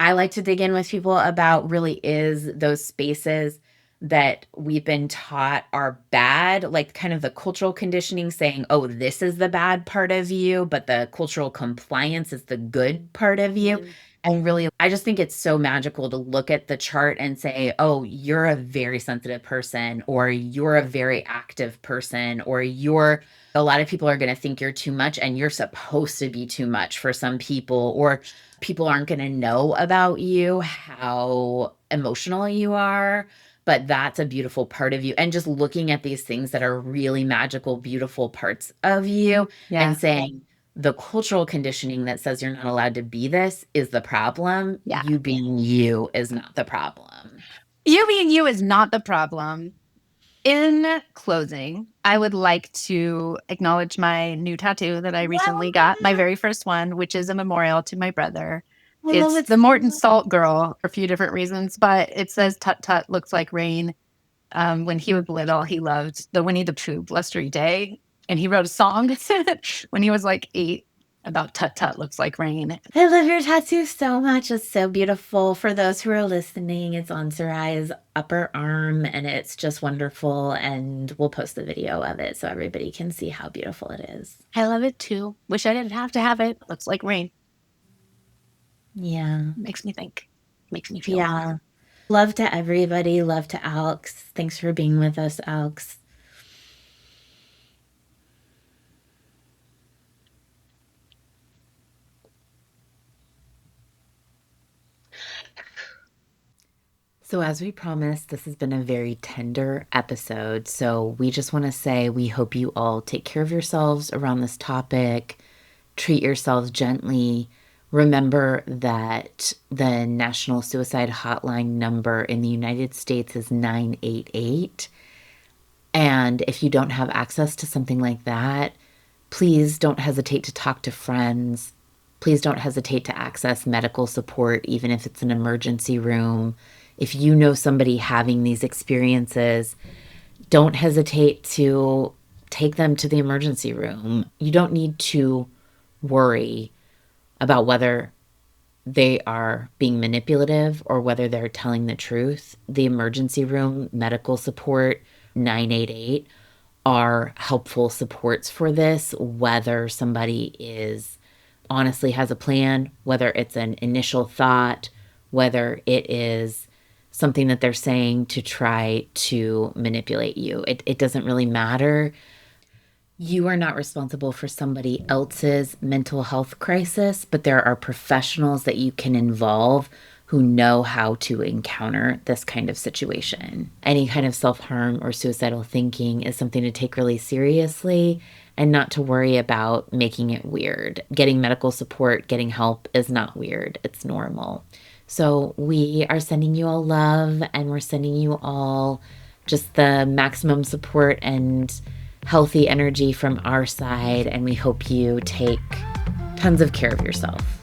I like to dig in with people about really is those spaces that we've been taught are bad, like kind of the cultural conditioning saying, oh, this is the bad part of you, but the cultural compliance is the good part of you. Mhm. And really, I just think it's so magical to look at the chart and say, oh, you're a very sensitive person, or you're a very active person, or you're a lot of people are going to think you're too much and you're supposed to be too much for some people, or people aren't going to know about you how emotional you are, but that's a beautiful part of you. And just looking at these things that are really magical, beautiful parts of you Yeah. and saying, the cultural conditioning that says you're not allowed to be this is the problem. Yeah. You being you is not the problem. You being you is not the problem. In closing, I would like to acknowledge my new tattoo that I recently Love got, my it. very first one, which is a memorial to my brother. I love It's it the so Morton much. Salt Girl for a few different reasons, but it says "Tut Tut looks like rain." When he was little, he loved the Winnie the Pooh Blustery Day, and he wrote a song when he was like 8 about "Tut Tut looks like rain." I love your tattoo so much. It's so beautiful. For those who are listening, it's on Sarai's upper arm and it's just wonderful. And we'll post the video of it so everybody can see how beautiful it is. I love it too. Wish I didn't have to have it. Looks like rain. Yeah. Makes me think. Makes me feel. Yeah. Love to everybody. Love to Alex. Thanks for being with us, Alex. So, as we promised, this has been a very tender episode. So, we just want to say we hope you all take care of yourselves around this topic, treat yourselves gently. Remember that the National Suicide Hotline number in the United States is 988. And if you don't have access to something like that, please don't hesitate to talk to friends. Please don't hesitate to access medical support, even if it's an emergency room. If you know somebody having these experiences, don't hesitate to take them to the emergency room. You don't need to worry about whether they are being manipulative or whether they're telling the truth. The emergency room, medical support, 988 are helpful supports for this, whether somebody is honestly has a plan, whether it's an initial thought, whether it is something that they're saying to try to manipulate you. It doesn't really matter. You are not responsible for somebody else's mental health crisis, but there are professionals that you can involve who know how to encounter this kind of situation. Any kind of self harm or suicidal thinking is something to take really seriously and not to worry about making it weird. Getting medical support, getting help is not weird, it's normal. So, we are sending you all love and we're sending you all just the maximum support and healthy energy from our side. And we hope you take tons of care of yourself.